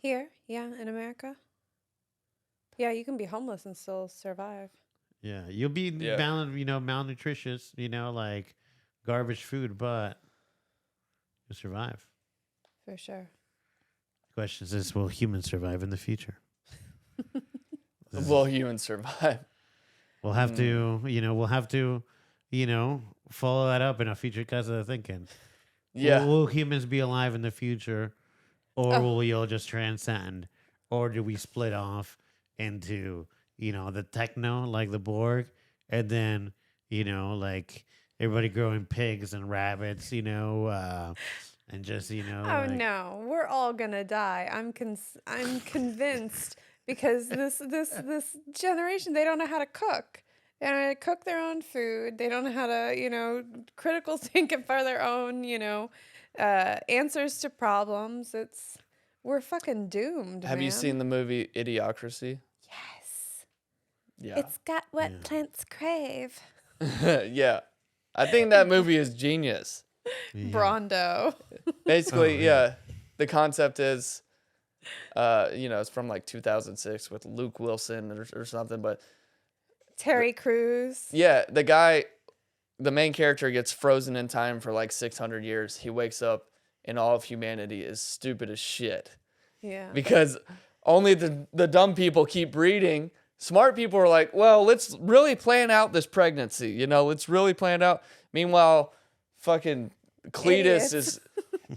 Speaker 3: Here, in America. Yeah, you can be homeless and still survive.
Speaker 2: Yeah, you'll be malnutritious, you know, like garbage food, but you'll survive.
Speaker 3: For sure.
Speaker 2: The question is, will humans survive in the future?
Speaker 1: Will humans survive?
Speaker 2: We'll have to, follow that up in a future Casa thinking.
Speaker 1: Yeah.
Speaker 2: Will humans be alive in the future, or will we all just transcend, or do we split off into, you know, the techno, like the Borg, and then, you know, like everybody growing pigs and rabbits, you know, and just, you know.
Speaker 3: Oh, no, we're all gonna die. I'm convinced because this generation, they don't know how to cook. They don't know how to cook their own food. They don't know how to, you know, critical think and for their own, you know, answers to problems. We're fucking doomed.
Speaker 1: Have you seen the movie Idiocracy?
Speaker 3: Yes.
Speaker 1: Yeah.
Speaker 3: It's got what plants crave.
Speaker 1: Yeah. I think that movie is genius.
Speaker 2: Yeah.
Speaker 3: Brondo.
Speaker 1: Basically, the concept is, you know, it's from like 2006 with Luke Wilson or something, but
Speaker 3: Terry Crews.
Speaker 1: Yeah, the main character gets frozen in time for like 600 years. He wakes up and all of humanity is stupid as shit.
Speaker 3: Yeah.
Speaker 1: Because only the dumb people keep breeding. Smart people are like, well, let's really plan out this pregnancy. You know, let's really plan it out. Meanwhile, fucking Cletus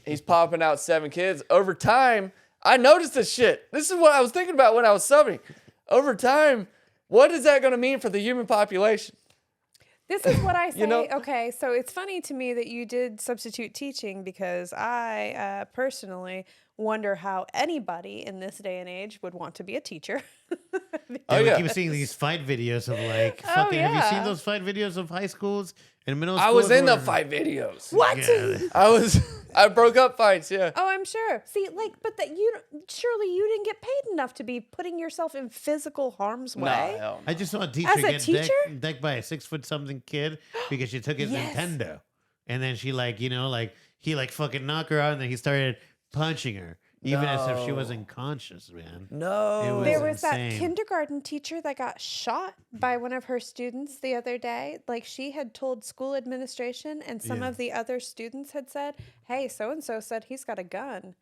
Speaker 1: he's popping out 7 kids. Over time, I noticed this shit. This is what I was thinking about when I was subbing. Over time, what is that going to mean for the human population?
Speaker 3: This is what I say.
Speaker 1: You know?
Speaker 3: Okay, so it's funny to me that you did substitute teaching because I personally wonder how anybody in this day and age would want to be a teacher.
Speaker 2: We keep seeing these fight videos of like fucking. Have you seen those fight videos of high schools and middle schools?
Speaker 1: I was in the fight videos.
Speaker 3: What?
Speaker 1: Yeah. I broke up fights. Yeah.
Speaker 3: Oh, I'm sure. See, like, but surely you didn't get paid enough to be putting yourself in physical harm's way.
Speaker 1: No.
Speaker 2: I just saw a teacher get decked by a 6-foot-something kid because she took his Nintendo, and then she he fucking knocked her out, and then he started punching her. Even as if she wasn't conscious, man.
Speaker 1: No.
Speaker 3: There was that kindergarten teacher that got shot by one of her students the other day. Like, she had told school administration, and some of the other students had said, hey, so-and-so said he's got a gun.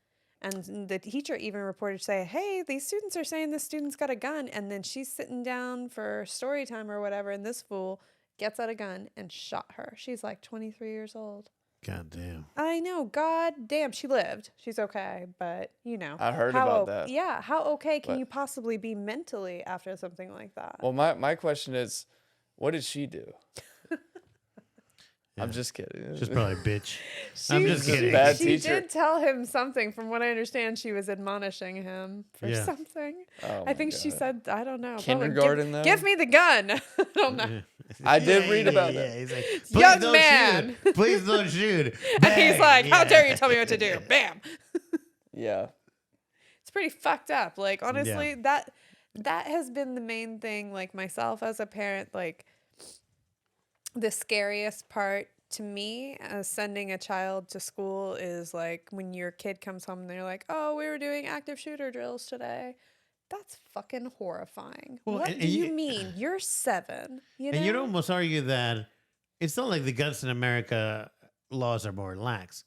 Speaker 3: And the teacher even reported, say, hey, these students are saying this student's got a gun. And then she's sitting down for story time or whatever, and this fool gets out a gun and shot her. She's like 23 years old.
Speaker 2: God damn.
Speaker 3: I know. God damn. She lived. She's okay. But,
Speaker 1: I heard about that.
Speaker 3: Yeah. How okay can
Speaker 1: But-
Speaker 3: you possibly be mentally after something like that?
Speaker 1: Well, my question is, what did she do?
Speaker 2: Yeah.
Speaker 1: I'm just kidding.
Speaker 2: She's probably a bitch. I'm just kidding.
Speaker 1: bad
Speaker 3: She
Speaker 1: teacher.
Speaker 3: did tell him something. From what I understand, she was admonishing him for
Speaker 2: Yeah.
Speaker 3: something.
Speaker 1: Oh
Speaker 3: I
Speaker 1: my
Speaker 3: think she
Speaker 1: God.
Speaker 3: said, I don't know. probably,
Speaker 1: Kindergarten, though?
Speaker 3: Give me the gun. I don't know.
Speaker 2: Yeah.
Speaker 1: I did read about that.
Speaker 2: He's like,
Speaker 3: Young
Speaker 2: "Please don't
Speaker 3: man."
Speaker 2: shoot. Please don't shoot.
Speaker 3: And he's
Speaker 2: Bang.
Speaker 3: like, how
Speaker 2: Yeah.
Speaker 3: dare you tell me what to do? Bam.
Speaker 1: Yeah.
Speaker 3: It's pretty fucked up. Like, honestly, that has been the main thing. Like, myself as a parent, like, the scariest part to me as sending a child to school is like when your kid comes home and they're like, oh, we were doing active shooter drills today. That's fucking horrifying.
Speaker 2: Well,
Speaker 3: What
Speaker 2: and
Speaker 3: do you
Speaker 2: you-
Speaker 3: mean? You're 7. You know?
Speaker 2: And you'd almost argue that it's not like the guns in America laws are more lax.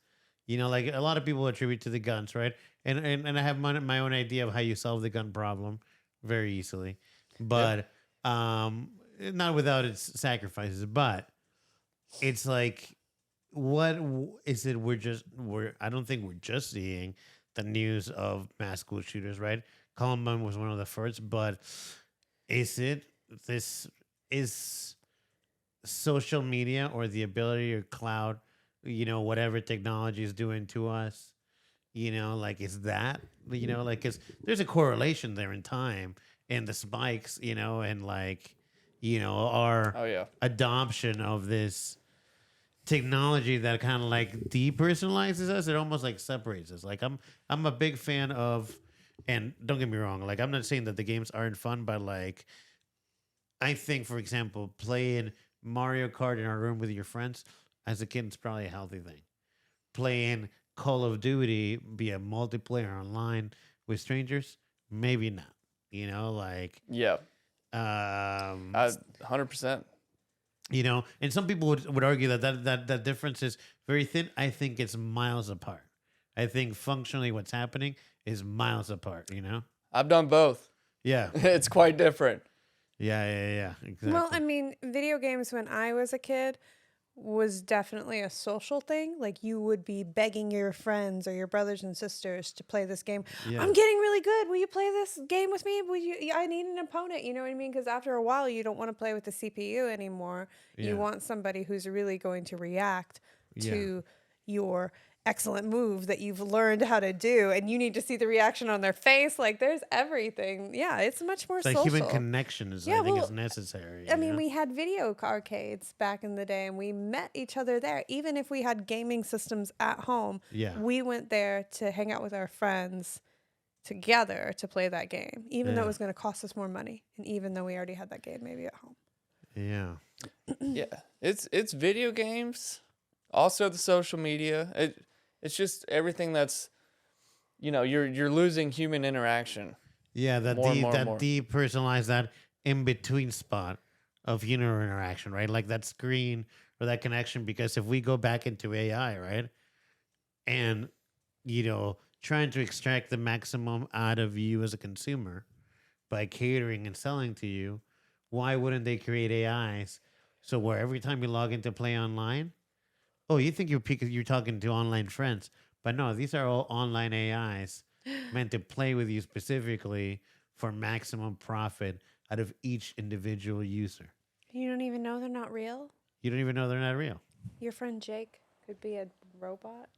Speaker 2: Like a lot of people attribute to the guns, right? And I have my own idea of how you solve the gun problem very easily, but not without its sacrifices. But it's like, what is it? I don't think we're just seeing the news of mass school shooters, right? Columbine was one of the first, but is social media or the ability or cloud, whatever technology is doing to us, like is that, like, 'cause there's a correlation there in time and the spikes, and like, our
Speaker 1: Oh yeah.
Speaker 2: adoption of this technology that kind of like depersonalizes us. It almost like separates us. Like I'm a big fan of, and don't get me wrong, like I'm not saying that the games aren't fun, but like I think, for example, playing Mario Kart in our room with your friends as a kid is probably a healthy thing. Playing Call of Duty, be a multiplayer online with strangers, maybe not. Like
Speaker 1: Yeah. 100%.
Speaker 2: And some people would argue that difference is very thin. I think it's miles apart. I think functionally what's happening is miles apart,
Speaker 1: I've done both.
Speaker 2: Yeah.
Speaker 1: It's quite different.
Speaker 2: Yeah. Exactly.
Speaker 3: Well, I mean, video games when I was a kid was definitely a social thing. Like, you would be begging your friends or your brothers and sisters to play this game.
Speaker 2: Yeah.
Speaker 3: I'm getting really good. Will you play this game with me? I need an opponent. You know what I mean? Because after a while, you don't want to play with the CPU anymore.
Speaker 2: Yeah.
Speaker 3: You want somebody who's really going to react
Speaker 2: Yeah.
Speaker 3: to your excellent move that you've learned how to do, and you need to see the reaction on their face. Like, there's everything. Yeah, it's much more
Speaker 2: It's like
Speaker 3: social.
Speaker 2: human connection is,
Speaker 3: Yeah,
Speaker 2: I think,
Speaker 3: well,
Speaker 2: is necessary.
Speaker 3: I mean, we had video arcades back in the day, and we met each other there. Even if we had gaming systems at home,
Speaker 2: Yeah.
Speaker 3: we went there to hang out with our friends together to play that game, even though
Speaker 2: Yeah.
Speaker 3: it was going to cost us more money, and even though we already had that game maybe at home.
Speaker 2: Yeah.
Speaker 1: Yeah. It's video games, also the social media. It's just everything that's, you're losing human interaction.
Speaker 2: Yeah, that
Speaker 1: More and more and more.
Speaker 2: depersonalized, that in between spot of human interaction, right? Like that screen or that connection. Because if we go back into AI, right, and trying to extract the maximum out of you as a consumer by catering and selling to you, why wouldn't they create AIs so where every time you log in to play online, oh, you think you're talking to online friends, but no, these are all online AIs meant to play with you specifically for maximum profit out of each individual user.
Speaker 3: You don't even know they're not real?
Speaker 2: You don't even know they're not real.
Speaker 3: Your friend Jake could be a robot?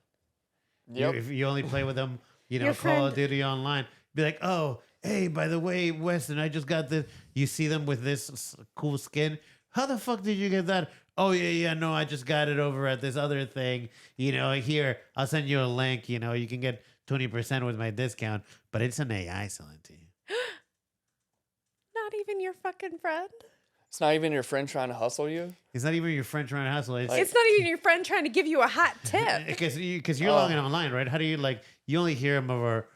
Speaker 1: Yep.
Speaker 2: If you only play with them,
Speaker 3: Your
Speaker 2: Call of
Speaker 3: friend-
Speaker 2: Duty online, be like, oh, hey, by the way, Weston, I just got this. You see them with this cool skin. How the fuck did you get that? Oh, yeah, no, I just got it over at this other thing. Here, I'll send you a link. You can get 20% with my discount, but it's an AI selling to you.
Speaker 3: Not even your fucking friend?
Speaker 1: It's not even your friend trying to hustle you.
Speaker 2: It's not even your friend trying to hustle. It's
Speaker 3: It's not even your friend trying to give you a hot tip.
Speaker 2: because you're logging online, right? How do you you only hear them over,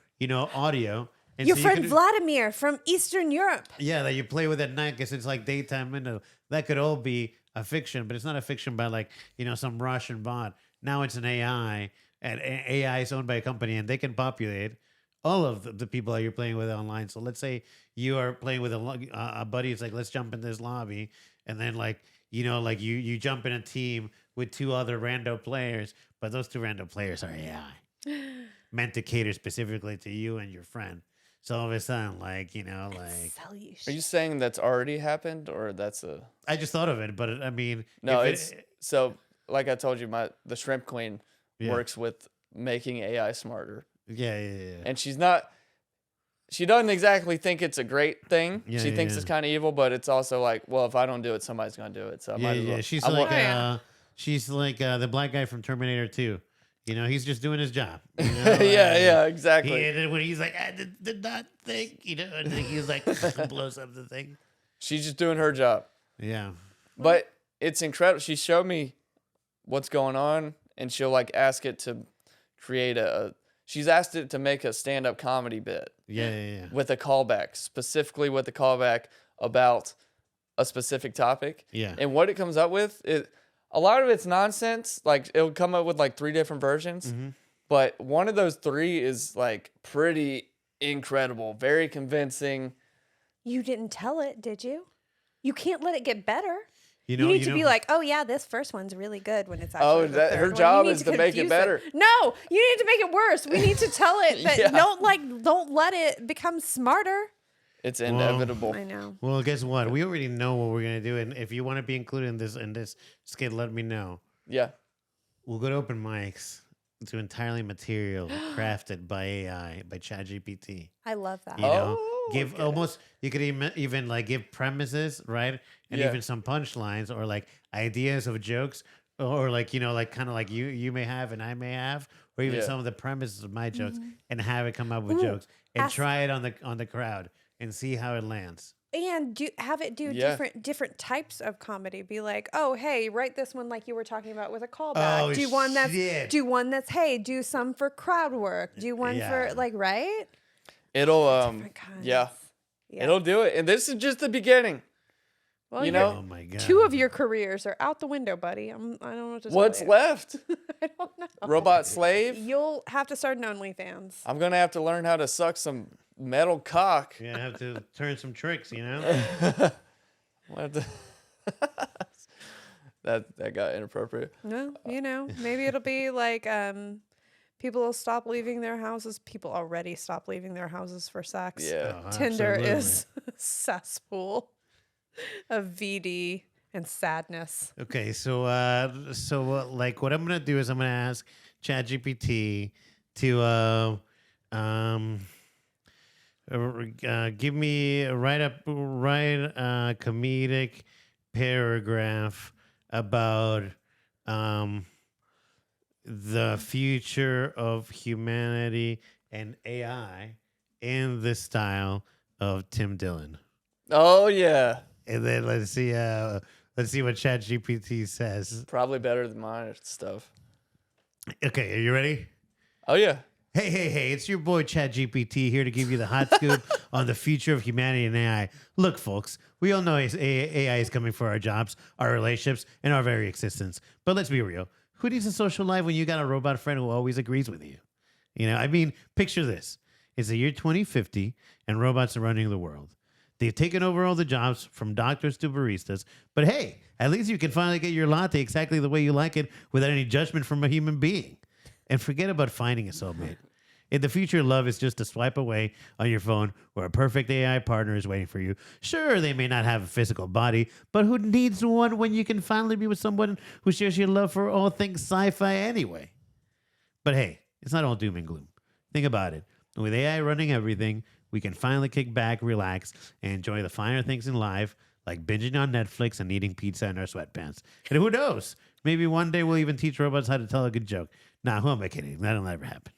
Speaker 2: audio. And
Speaker 3: Your
Speaker 2: so you
Speaker 3: friend
Speaker 2: could-
Speaker 3: Vladimir from Eastern Europe.
Speaker 2: Yeah, that you play with at night because it's like daytime window. That could all be a fiction, but it's not a fiction by some Russian bot. Now it's an AI, and AI is owned by a company, and they can populate all of the people that you're playing with online. So let's say you are playing with a buddy. It's like, let's jump in this lobby, and then you jump in a team with 2 other rando players, but those 2 rando players are AI meant to cater specifically to you and your friend. So all of a sudden, like,
Speaker 3: Sell you
Speaker 1: Are you
Speaker 3: shit.
Speaker 1: saying that's already happened, or that's a
Speaker 2: I just thought of it, but I mean,
Speaker 1: no?
Speaker 2: if
Speaker 1: It's so like I told you, the shrimp queen
Speaker 2: Yeah.
Speaker 1: works with making AI smarter,
Speaker 2: yeah.
Speaker 1: and she doesn't exactly think it's a great thing.
Speaker 2: Yeah,
Speaker 1: She
Speaker 2: yeah,
Speaker 1: thinks
Speaker 2: yeah.
Speaker 1: it's kind of evil, but it's also like, well, if I don't do it, somebody's gonna do it. So I
Speaker 2: Yeah,
Speaker 1: might as well.
Speaker 2: yeah. She's
Speaker 1: I
Speaker 2: like,
Speaker 1: want-
Speaker 2: she's like the black guy from Terminator 2. He's just doing his job.
Speaker 1: yeah, exactly.
Speaker 2: When he's like, I did not think, and then he's like, blows up the thing.
Speaker 1: She's just doing her job.
Speaker 2: Yeah.
Speaker 1: But it's incredible. She showed me what's going on, and she'll like ask it to create she's asked it to make a stand-up comedy bit
Speaker 2: Yeah.
Speaker 1: with a callback, specifically with a callback about a specific topic.
Speaker 2: Yeah.
Speaker 1: And what it comes up with, a lot of it's nonsense. Like it'll come up with like 3 different versions,
Speaker 2: Mm-hmm.
Speaker 1: but one of those 3 is like pretty incredible, very convincing.
Speaker 3: You didn't tell it, did you? You can't let it get better.
Speaker 2: You
Speaker 3: You need to be like, oh yeah, this first one's really good when it's actually
Speaker 1: Oh,
Speaker 3: the third
Speaker 1: her
Speaker 3: one.
Speaker 1: job
Speaker 3: You need
Speaker 1: is to make it
Speaker 3: confuse
Speaker 1: better.
Speaker 3: No, you need to make it worse. We need to tell it that
Speaker 1: Yeah.
Speaker 3: don't let it become smarter.
Speaker 1: It's inevitable.
Speaker 3: I know.
Speaker 2: well, guess what? We already know what we're gonna do, and if you want to be included in this skit, let me know.
Speaker 1: Yeah.
Speaker 2: We'll go to open mics to entirely material crafted by AI, by ChatGPT.
Speaker 3: I love that.
Speaker 2: You know,
Speaker 1: Oh,
Speaker 2: give
Speaker 1: okay.
Speaker 2: almost, you could even like give premises, right? And
Speaker 1: Yeah.
Speaker 2: even some punchlines or like ideas of jokes, or like, like kind of like you may have and I may have, or even
Speaker 1: Yeah.
Speaker 2: some of the premises of my jokes, and have it come up with
Speaker 3: Ooh,
Speaker 2: jokes and
Speaker 3: ask-
Speaker 2: try it on the crowd and see how it lands.
Speaker 3: And have it do
Speaker 1: Yeah.
Speaker 3: different types of comedy. Be like, oh hey, write this one like you were talking about with a callback.
Speaker 2: Oh,
Speaker 3: do one that's
Speaker 2: shit.
Speaker 3: hey, do some for crowd work. Do one
Speaker 2: Yeah.
Speaker 3: for like right.
Speaker 1: It'll
Speaker 3: Different kinds.
Speaker 1: yeah.
Speaker 3: Yeah.
Speaker 1: It'll do it. And this is just the beginning.
Speaker 3: Well,
Speaker 1: you
Speaker 3: you're-
Speaker 1: know?
Speaker 2: Oh my god!
Speaker 3: 2 of your careers are out the window, buddy. I don't know what to
Speaker 1: What's
Speaker 3: tell you.
Speaker 1: left?
Speaker 3: I don't know.
Speaker 1: Robot slave?
Speaker 3: You'll have to start an OnlyFans.
Speaker 1: I'm going to have to learn how to suck some metal cock.
Speaker 2: Yeah, I have to turn some tricks,
Speaker 1: I'll have to- that got inappropriate.
Speaker 3: No, maybe it'll be like people will stop leaving their houses. People already stop leaving their houses for sex.
Speaker 1: Yeah.
Speaker 2: Oh,
Speaker 3: Tinder
Speaker 2: absolutely.
Speaker 3: is a cesspool of VD and sadness.
Speaker 2: Okay, so like what I'm gonna do is I'm gonna ask ChatGPT to give me write a comedic paragraph about the future of humanity and AI in the style of Tim Dillon.
Speaker 1: Oh, yeah.
Speaker 2: And then let's see what ChatGPT says.
Speaker 1: Probably better than mine stuff.
Speaker 2: Okay, are you ready?
Speaker 1: Oh, yeah.
Speaker 2: Hey, it's your boy ChatGPT here to give you the hot scoop on the future of humanity and AI. Look, folks, we all know AI is coming for our jobs, our relationships, and our very existence. But let's be real. Who needs a social life when you got a robot friend who always agrees with you? I mean, picture this. It's the year 2050, and robots are running the world. They've taken over all the jobs from doctors to baristas. But hey, at least you can finally get your latte exactly the way you like it without any judgment from a human being. And forget about finding a soulmate. In the future, love is just a swipe away on your phone where a perfect AI partner is waiting for you. Sure, they may not have a physical body, but who needs one when you can finally be with someone who shares your love for all things sci-fi anyway? But hey, it's not all doom and gloom. Think about it. With AI running everything, we can finally kick back, relax, and enjoy the finer things in life, like binging on Netflix and eating pizza in our sweatpants. And who knows? Maybe one day we'll even teach robots how to tell a good joke. Nah, who am I kidding? That'll never happen.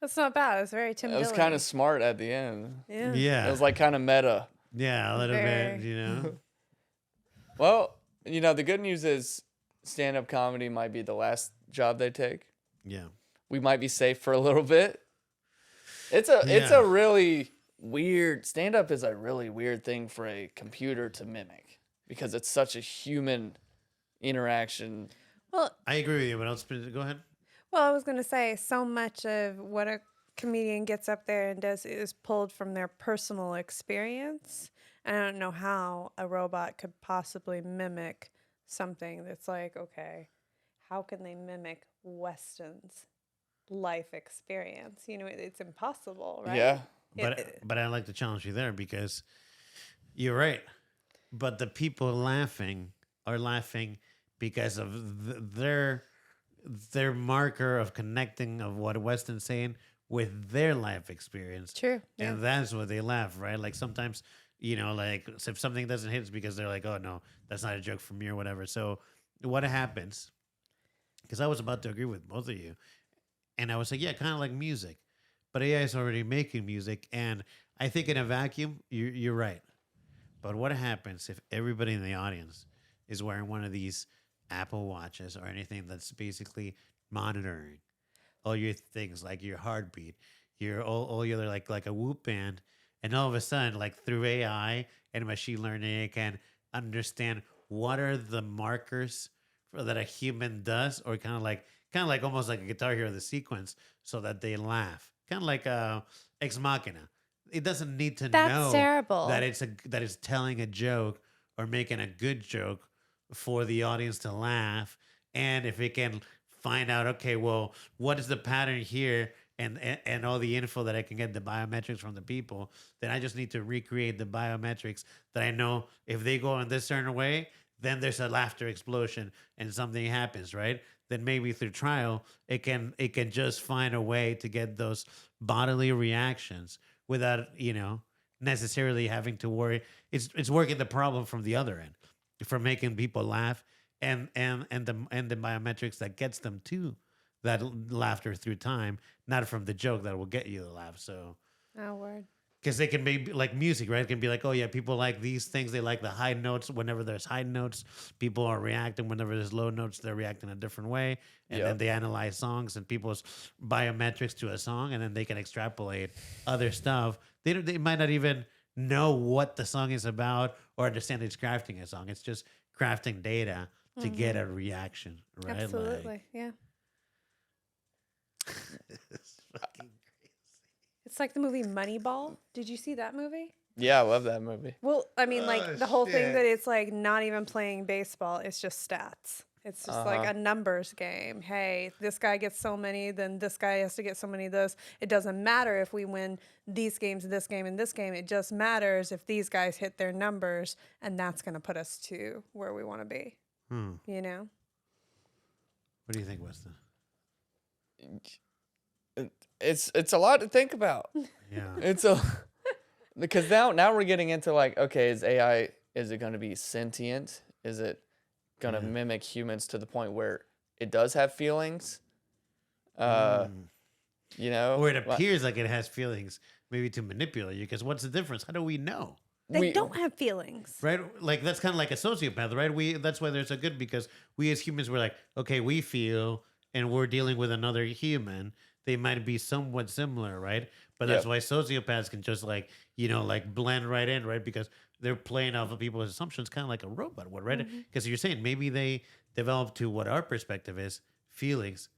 Speaker 3: That's not bad. It's very Tim
Speaker 1: It was
Speaker 3: Dillon.
Speaker 1: kind of smart at the end.
Speaker 3: Yeah.
Speaker 2: Yeah.
Speaker 1: It was like kind of meta.
Speaker 2: Yeah, a little
Speaker 3: Very.
Speaker 2: bit.
Speaker 1: Well, the good news is stand-up comedy might be the last job they take.
Speaker 2: Yeah.
Speaker 1: We might be safe for a little bit. It's a really weird stand-up is a really weird thing for a computer to mimic because it's such a human interaction.
Speaker 3: Well,
Speaker 2: I agree with you, but go ahead.
Speaker 3: Well, I was going to say so much of what a comedian gets up there and does is pulled from their personal experience. And I don't know how a robot could possibly mimic something that's like, okay, how can they mimic Weston's life experience? You know, it's impossible, right?
Speaker 1: Yeah.
Speaker 2: But I like to challenge you there because you're right. But the people laughing are laughing because of their marker of connecting of what Weston's saying with their life experience.
Speaker 3: True. Yeah.
Speaker 2: And that's what they laugh, right? Like sometimes, like if something doesn't hit, it's because they're like, oh no, that's not a joke from me or whatever. So what happens? Because I was about to agree with both of you. And I was like, yeah, kind of like music. But AI is already making music. And I think in a vacuum, you're right. But what happens if everybody in the audience is wearing one of these Apple Watches or anything that's basically monitoring all your things, like your heartbeat, your all your other like a Whoop band, and all of a sudden, like through AI and machine learning, it can understand what are the markers that a human does, or kind of like almost like a Guitar Hero the sequence, so that they laugh, kind of like Ex Machina. It doesn't need to
Speaker 3: That's
Speaker 2: know
Speaker 3: terrible.
Speaker 2: that it's telling a joke or making a good joke for the audience to laugh. And if it can find out, okay, well, what is the pattern here, and all the info that I can get, the biometrics from the people, then I just need to recreate the biometrics that I know if they go in this certain way, then there's a laughter explosion and something happens, right? Then maybe through trial, it can just find a way to get those bodily reactions without, necessarily having to worry. It's working the problem from the other end, from making people laugh and the biometrics that gets them to that laughter through time, not from the joke that will get you to laugh. So,
Speaker 3: Oh, word.
Speaker 2: because they can be like music, right? It can be like, oh yeah, people like these things. They like the high notes. Whenever there's high notes, people are reacting. Whenever there's low notes, they're reacting a different way. And then they analyze songs and people's biometrics to a song, and then they can extrapolate other stuff. They might not even know what the song is about or understand it's crafting a song. It's just crafting data to get a reaction, right?
Speaker 3: Absolutely. Yeah.
Speaker 2: It's fucking
Speaker 3: It's like the movie Moneyball. Did you see that movie?
Speaker 1: Yeah, I love that movie.
Speaker 3: Well, I mean, like
Speaker 2: Oh,
Speaker 3: the whole thing
Speaker 2: shit.
Speaker 3: that it's like not even playing baseball. It's just stats. It's just like a numbers game. Hey, this guy gets so many, then this guy has to get so many of those. It doesn't matter if we win these games, this game, and this game. It just matters if these guys hit their numbers, and that's going to put us to where we want to be. You know?
Speaker 2: What do you think, Weston?
Speaker 1: It's a lot to think about.
Speaker 2: Yeah.
Speaker 1: Because now we're getting into like, okay, is it going to be sentient? Is it going to mimic humans to the point where it does have feelings?
Speaker 2: Or it appears like it has feelings, maybe to manipulate you. Because what's the difference? How do we know?
Speaker 3: They don't have feelings.
Speaker 2: Right? Like that's kind of like a sociopath, right? That's why they're so good, because we as humans, we're like, okay, we feel, and we're dealing with another human. They might be somewhat similar, right? But that's why sociopaths can just like blend right in, right? Because they're playing off of people's assumptions, kind of like a robot would, right? Because you're saying maybe they develop to what our perspective is feelings,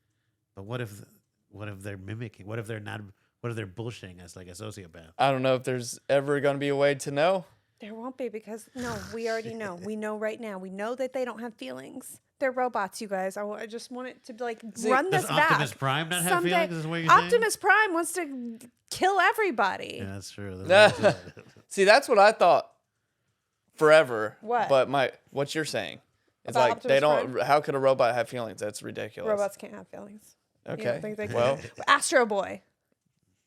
Speaker 2: but what if they're mimicking? What if they're not? What if they're bullshitting us like a sociopath?
Speaker 1: I don't know if there's ever going to be a way to know.
Speaker 3: There won't be, because we already know. We know right now. We know that they don't have feelings. They're robots, you guys. I just want it to run this
Speaker 2: Does
Speaker 3: back.
Speaker 2: Optimus Prime not have
Speaker 3: Someday,
Speaker 2: feelings? Is what you're saying?
Speaker 3: Optimus Prime wants to kill everybody.
Speaker 2: Yeah, that's true. That's
Speaker 1: See, that's what I thought forever.
Speaker 3: What?
Speaker 1: But what you're saying. It's
Speaker 3: About
Speaker 1: like they
Speaker 3: Optimus
Speaker 1: don't. How could a robot have feelings? That's ridiculous.
Speaker 3: Robots can't have feelings. You
Speaker 1: Okay.
Speaker 3: don't think they can?
Speaker 1: Well,
Speaker 3: Astro Boy.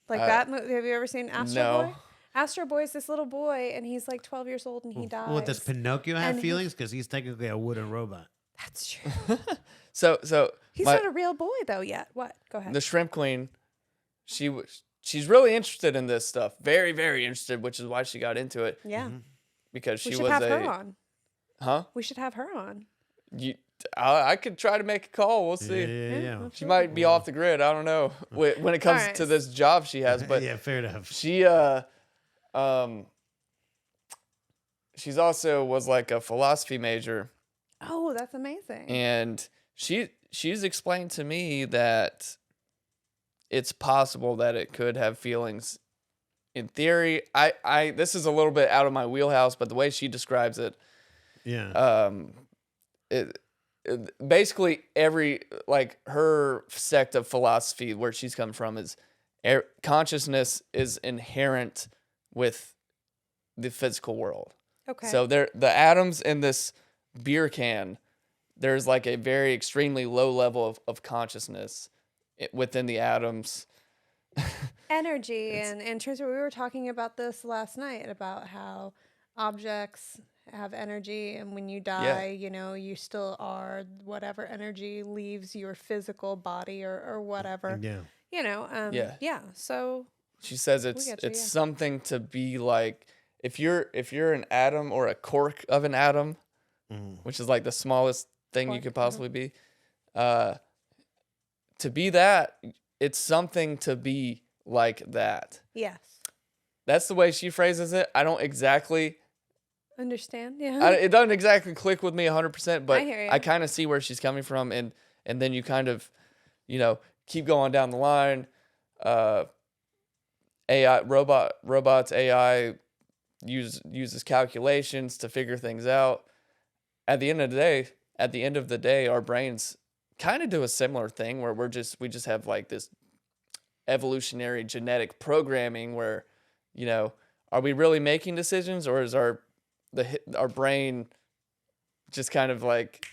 Speaker 3: Like that movie. Have you ever seen Astro
Speaker 1: no.
Speaker 3: Boy? Astro Boy is this little boy, and he's like 12 years old, and he dies.
Speaker 2: Well, does Pinocchio have
Speaker 3: And
Speaker 2: feelings? Because he's technically a wooden robot.
Speaker 3: That's true.
Speaker 1: so
Speaker 3: He's not a real boy, though, yet. What? Go ahead.
Speaker 1: the Shrimp Queen, she's really interested in this stuff. Very, very interested, which is why she got into it.
Speaker 3: Yeah.
Speaker 1: Because she
Speaker 3: We should
Speaker 1: was
Speaker 3: have her on.
Speaker 1: Huh?
Speaker 3: We should have her on.
Speaker 1: I could try to make a call. We'll see.
Speaker 2: Yeah.
Speaker 1: She might be off the grid. I don't know when it comes
Speaker 3: All right.
Speaker 1: to this job she has, but
Speaker 2: Yeah, fair enough.
Speaker 1: she's also was like a philosophy major,
Speaker 3: Oh, that's amazing.
Speaker 1: and she's explained to me that it's possible that it could have feelings. In theory, this is a little bit out of my wheelhouse, but the way she describes it,
Speaker 2: Yeah.
Speaker 1: basically every like her sect of philosophy where she's come from is consciousness is inherent with the physical world.
Speaker 3: Okay.
Speaker 1: So the atoms in this beer can, there's like a very extremely low level of consciousness within the atoms.
Speaker 3: Energy and terms of, we were talking about this last night about how objects have energy, and when you die, you know, you still are whatever energy leaves your physical body or whatever.
Speaker 2: Yeah.
Speaker 3: You know, yeah. So
Speaker 1: She says it's something to be like if you're an atom or a quark of an atom, which is like the smallest thing you could possibly be. To be that, it's something to be like that.
Speaker 3: Yes.
Speaker 1: That's the way she phrases it. I don't exactly
Speaker 3: understand. Yeah.
Speaker 1: It doesn't exactly click with me 100%, but
Speaker 3: I hear you.
Speaker 1: I kind of see where she's coming from, and then you kind of, you know, keep going down the line. AI uses calculations to figure things out. At the end of the day, our brains kind of do a similar thing where we just have like this evolutionary genetic programming where, you know, are we really making decisions, or is our brain just kind of like,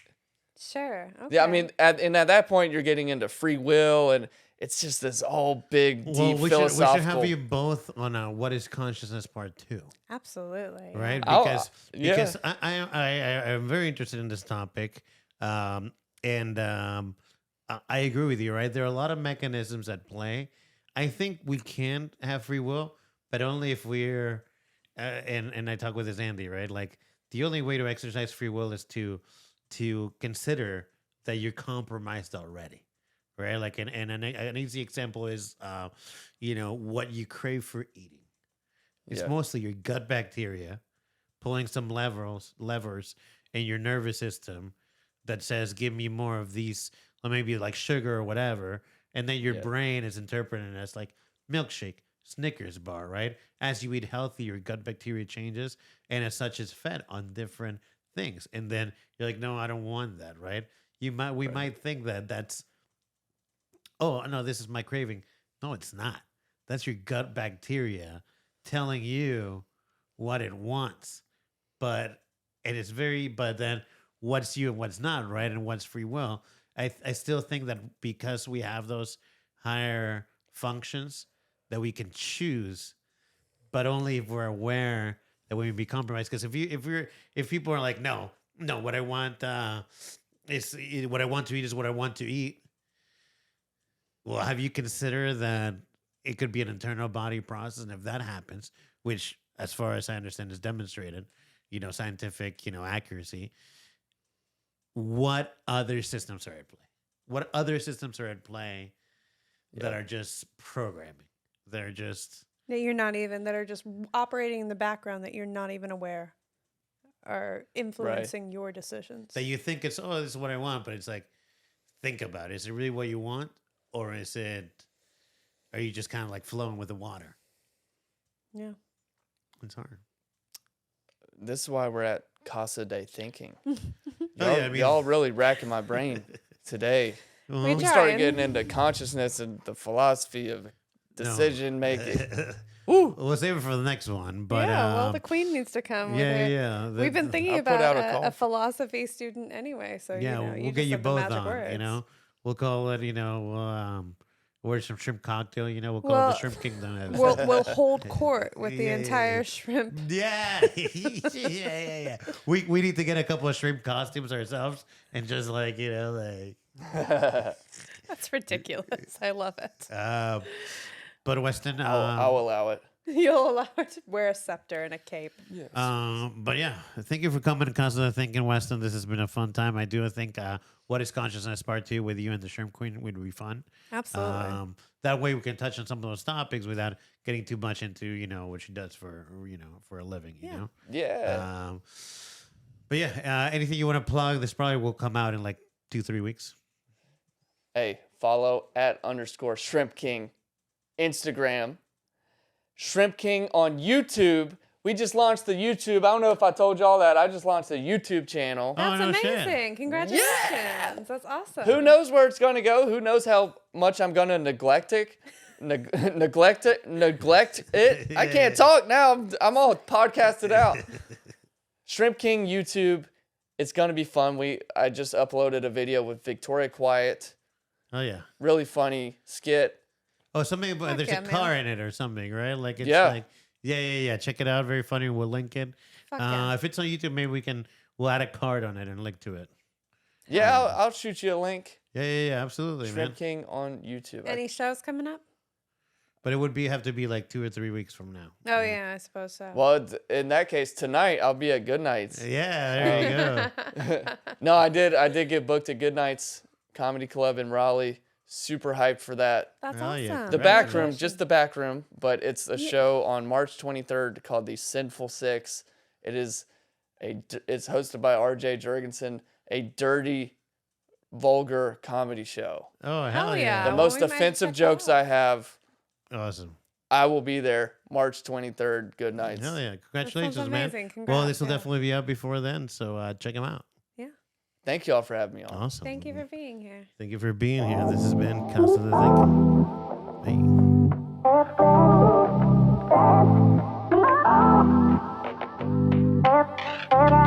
Speaker 3: sure. Okay.
Speaker 1: yeah, I mean, at that point you're getting into free will, and it's just this all big, deep philosophical.
Speaker 2: We should have you both on what is consciousness part 2.
Speaker 3: Absolutely.
Speaker 2: Right?
Speaker 3: Yeah.
Speaker 2: Because I am very interested in this topic. I agree with you, right? There are a lot of mechanisms at play. I think we can have free will, but only if we're, and I talk with this Andy, right? Like the only way to exercise free will is to consider that you're compromised already. Right, like an easy example is, you know, what you crave for eating. It's mostly your gut bacteria pulling some levers in your nervous system that says, "Give me more of these," or maybe like sugar or whatever, and then your brain is interpreting it as like milkshake, Snickers bar. Right, as you eat healthy, your gut bacteria changes, and as such, is fed on different things, and then you're like, "No, I don't want that." Right? We might think that that's, oh, no, this is my craving. No, it's not. That's your gut bacteria telling you what it wants. But then what's you and what's not, right? And what's free will. I still think that because we have those higher functions that we can choose, but only if we're aware that we may be compromised. Because if people are like, no, what I want is what I want to eat is what I want to eat. Well, have you considered that it could be an internal body process? And if that happens, which, as far as I understand, is demonstrated, you know, scientific, you know, accuracy, what other systems are at play? What other systems are at play that are just programming? That are just...
Speaker 3: that are just operating in the background that you're not even aware are influencing your decisions.
Speaker 2: That you think it's, oh, this is what I want, but it's like, think about it. Is it really what you want? Or are you just kind of like flowing with the water?
Speaker 3: Yeah.
Speaker 2: It's hard.
Speaker 1: This is why we're at Casa Day thinking.
Speaker 2: Y'all,
Speaker 1: y'all really racking my brain today.
Speaker 3: We
Speaker 1: started getting into consciousness and the philosophy of decision making. Woo!
Speaker 2: We'll save it for the next one. But
Speaker 3: the queen needs to come. We've been thinking about a philosophy student anyway. So
Speaker 2: we'll get you both on. Words. You know, we'll call it. You know, order some shrimp cocktail. You know, we'll call it the Shrimp Kingdom.
Speaker 3: We'll hold court with the entire shrimp.
Speaker 2: Yeah. We need to get a couple of shrimp costumes ourselves and just like, you know, like.
Speaker 3: That's ridiculous. I love it.
Speaker 2: But Weston,
Speaker 1: I'll allow it.
Speaker 3: You'll allow her to wear a scepter and a cape.
Speaker 1: Yes.
Speaker 2: But yeah, thank you for coming to Casa Thinking, Weston. This has been a fun time. I do think What is Consciousness Part 2 with you and the Shrimp Queen would be fun.
Speaker 3: Absolutely.
Speaker 2: That way we can touch on some of those topics without getting too much into, you know, what she does for, you know, for a living, you know?
Speaker 1: Yeah.
Speaker 2: But yeah, anything you want to plug? This probably will come out in like 2-3 weeks.
Speaker 1: Hey, follow @_Shrimp King, Instagram. Shrimp King on YouTube. we just launched the YouTube. I don't know if I told y'all that. I just launched the YouTube channel.
Speaker 3: That's
Speaker 2: no shit.
Speaker 3: amazing. Congratulations.
Speaker 1: Yeah.
Speaker 3: That's awesome.
Speaker 1: Who knows where it's going to go? Who knows how much I'm going to neglect it? Neglect it. I can't talk now. I'm all podcasted out. Shrimp King YouTube. It's going to be fun. I just uploaded a video with Victoria Quiet.
Speaker 2: Oh, yeah.
Speaker 1: Really funny skit.
Speaker 2: Oh, something, but there's a car in it or something, right? Like, it's like, yeah. Check it out. Very funny. We'll link it. If it's on YouTube, maybe we'll add a card on it and link to it.
Speaker 1: Yeah, I'll shoot you a link.
Speaker 2: Yeah, absolutely,
Speaker 1: Shrimp King on YouTube.
Speaker 3: Any shows coming up?
Speaker 2: But it would have to be like 2 or 3 weeks from now.
Speaker 3: Oh, yeah, I suppose so.
Speaker 1: Well, in that case, tonight I'll be at Good Nights.
Speaker 2: Yeah, there you go.
Speaker 1: No, I did get booked at Good Nights Comedy Club in Raleigh. Super hyped for that.
Speaker 3: That's
Speaker 2: Oh,
Speaker 3: awesome.
Speaker 2: yeah.
Speaker 1: The back room, just the back room, but it's a show on March 23rd called The Sinful Six. It's hosted by R.J. Jurgensen, a dirty, vulgar comedy show.
Speaker 2: Oh, hell
Speaker 3: yeah.
Speaker 1: The
Speaker 3: Well,
Speaker 1: most
Speaker 3: we might
Speaker 1: offensive
Speaker 3: check
Speaker 1: jokes
Speaker 3: out.
Speaker 1: I have.
Speaker 2: Awesome.
Speaker 1: I will be there March 23rd. Good Nights.
Speaker 2: Hell yeah. Congratulations, man.
Speaker 3: amazing.
Speaker 2: Well,
Speaker 3: Congrats,
Speaker 2: this will
Speaker 3: yeah.
Speaker 2: definitely be out before then, so check them out.
Speaker 3: Yeah.
Speaker 1: Thank you all for having me on.
Speaker 2: Awesome.
Speaker 3: Thank you for being here.
Speaker 2: Thank you for being here. This has been Casa the Thinking. Bye.